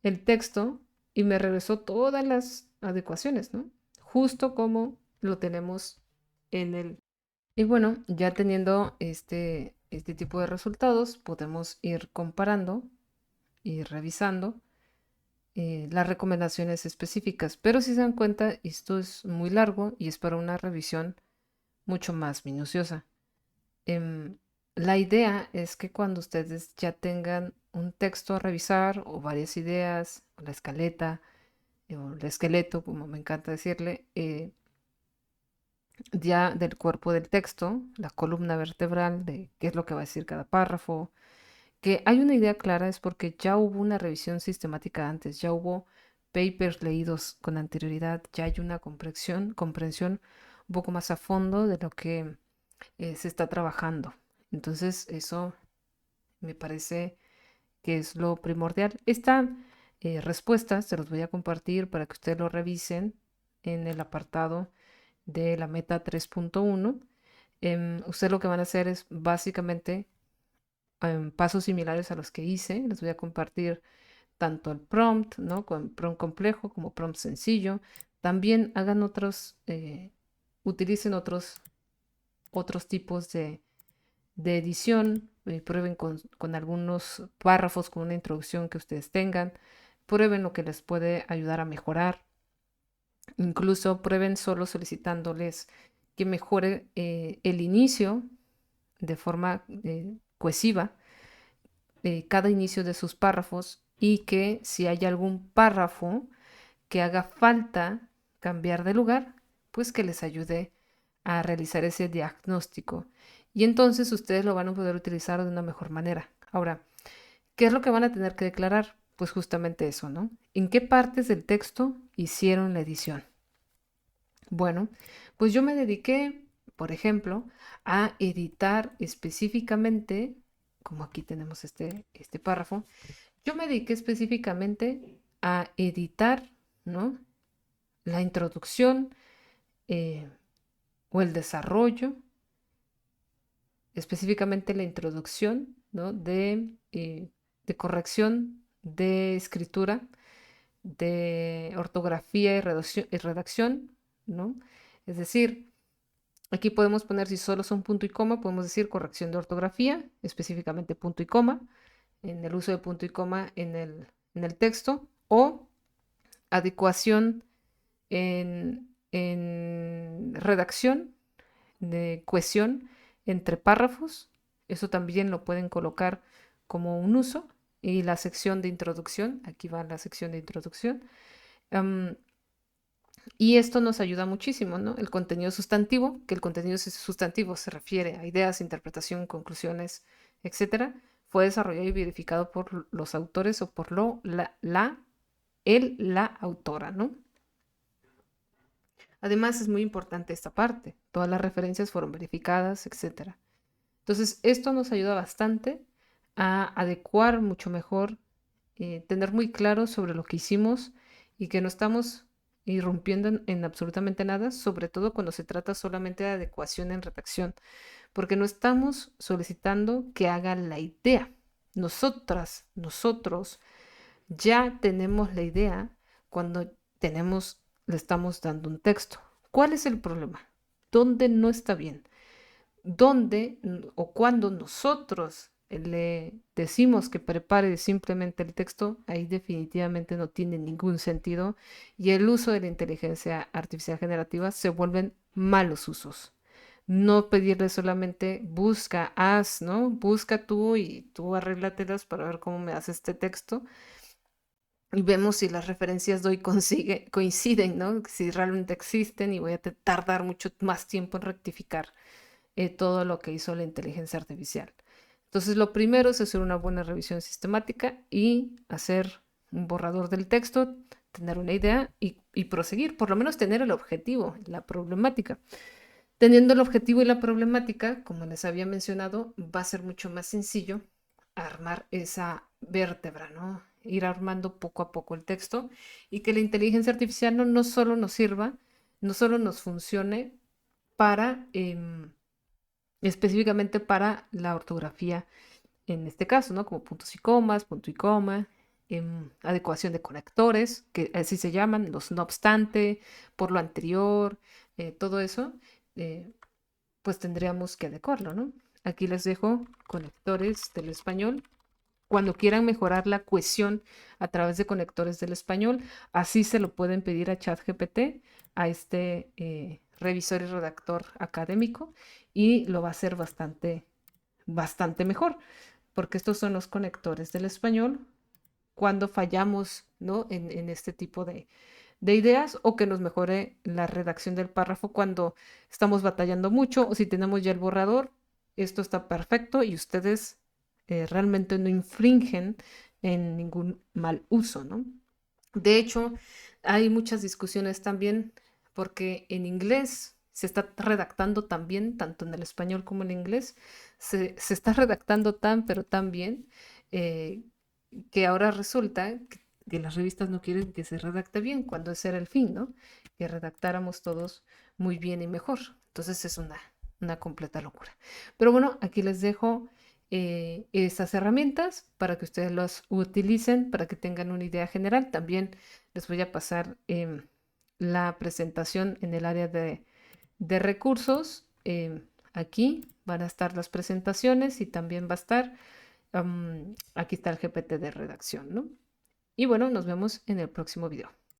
el texto y me regresó todas las adecuaciones, ¿no? Justo como lo tenemos en el... Y bueno, ya teniendo este tipo de resultados, podemos ir comparando y revisando las recomendaciones específicas. Pero si se dan cuenta, esto es muy largo y es para una revisión mucho más minuciosa. Em, la idea es que cuando ustedes ya tengan un texto a revisar o varias ideas, o la escaleta, o el esqueleto, como me encanta decirle, ya del cuerpo del texto, la columna vertebral de qué es lo que va a decir cada párrafo, que hay una idea clara es porque ya hubo una revisión sistemática antes, ya hubo papers leídos con anterioridad, ya hay una comprensión un poco más a fondo de lo que se está trabajando. Entonces, eso me parece que es lo primordial. Esta respuesta se los voy a compartir para que ustedes lo revisen en el apartado de la meta 3.1. Ustedes lo que van a hacer es básicamente pasos similares a los que hice. Les voy a compartir tanto el prompt, ¿no? Con prompt complejo como prompt sencillo. También hagan utilicen otros tipos de edición, prueben con algunos párrafos, con una introducción que ustedes tengan, prueben lo que les puede ayudar a mejorar, incluso prueben solo solicitándoles que mejore el inicio de forma cohesiva, cada inicio de sus párrafos y que si hay algún párrafo que haga falta cambiar de lugar, pues que les ayude a realizar ese diagnóstico. Y entonces ustedes lo van a poder utilizar de una mejor manera. Ahora, ¿qué es lo que van a tener que declarar? Pues justamente eso, ¿no? ¿En qué partes del texto hicieron la edición? Bueno, pues yo me dediqué, por ejemplo, a editar específicamente, como aquí tenemos este párrafo, yo me dediqué específicamente a editar, ¿no? La introducción eh, o el desarrollo, específicamente la introducción, ¿no? De corrección de escritura, de ortografía y redacción, ¿no? Es decir, aquí podemos poner, si solo son punto y coma, podemos decir corrección de ortografía, específicamente punto y coma, en el uso de punto y coma en el texto, o adecuación en redacción, de cohesión entre párrafos. Eso también lo pueden colocar como un uso. Y la sección de introducción, aquí va la sección de introducción. Um, y esto nos ayuda muchísimo, ¿no? El contenido sustantivo, que el contenido sustantivo se refiere a ideas, interpretación, conclusiones, etcétera, fue desarrollado y verificado por los autores o por la autora, ¿no? Además, es muy importante esta parte. Todas las referencias fueron verificadas, etcétera. Entonces, esto nos ayuda bastante a adecuar mucho mejor, tener muy claro sobre lo que hicimos y que no estamos irrumpiendo en absolutamente nada, sobre todo cuando se trata solamente de adecuación en redacción, porque no estamos solicitando que haga la idea. Nosotros ya tenemos la idea cuando le estamos dando un texto. ¿Cuál es el problema? ¿Dónde no está bien? ¿Dónde o cuándo nosotros le decimos que prepare simplemente el texto, ahí definitivamente no tiene ningún sentido y el uso de la inteligencia artificial generativa se vuelven malos usos. No pedirle solamente busca, haz, ¿no? Busca tú y tú arréglatelas para ver cómo me hace este texto. Y vemos si las referencias doy coinciden, ¿no? Si realmente existen y voy a tardar mucho más tiempo en rectificar todo lo que hizo la inteligencia artificial. Entonces, lo primero es hacer una buena revisión sistemática y hacer un borrador del texto, tener una idea y proseguir, por lo menos tener el objetivo, la problemática. Teniendo el objetivo y la problemática, como les había mencionado, va a ser mucho más sencillo armar esa vértebra, ¿no? Ir armando poco a poco el texto y que la inteligencia artificial no solo nos sirva, no solo nos funcione para específicamente para la ortografía en este caso, ¿no? Como puntos y comas, punto y coma, adecuación de conectores, que así se llaman, los no obstante, por lo anterior, todo eso, eh, pues tendríamos que adecuarlo, ¿no? Aquí les dejo conectores del español. Cuando quieran mejorar la cohesión a través de conectores del español, así se lo pueden pedir a ChatGPT, a este revisor y redactor académico, y lo va a hacer bastante mejor, porque estos son los conectores del español cuando fallamos, ¿no? En este tipo de ideas o que nos mejore la redacción del párrafo cuando estamos batallando mucho o si tenemos ya el borrador, esto está perfecto y ustedes realmente no infringen en ningún mal uso, ¿no? De hecho, hay muchas discusiones también porque en inglés se está redactando tan bien, tanto en el español como en el inglés, se está redactando tan, pero tan bien, eh, que ahora resulta que las revistas no quieren que se redacte bien, cuando ese era el fin, ¿no? Que redactáramos todos muy bien y mejor. Entonces es una completa locura. Pero bueno, aquí les dejo esas herramientas para que ustedes las utilicen, para que tengan una idea general. También les voy a pasar la presentación en el área de recursos. Aquí van a estar las presentaciones y también va a estar, aquí está el GPT de redacción, ¿no? Y bueno, nos vemos en el próximo video.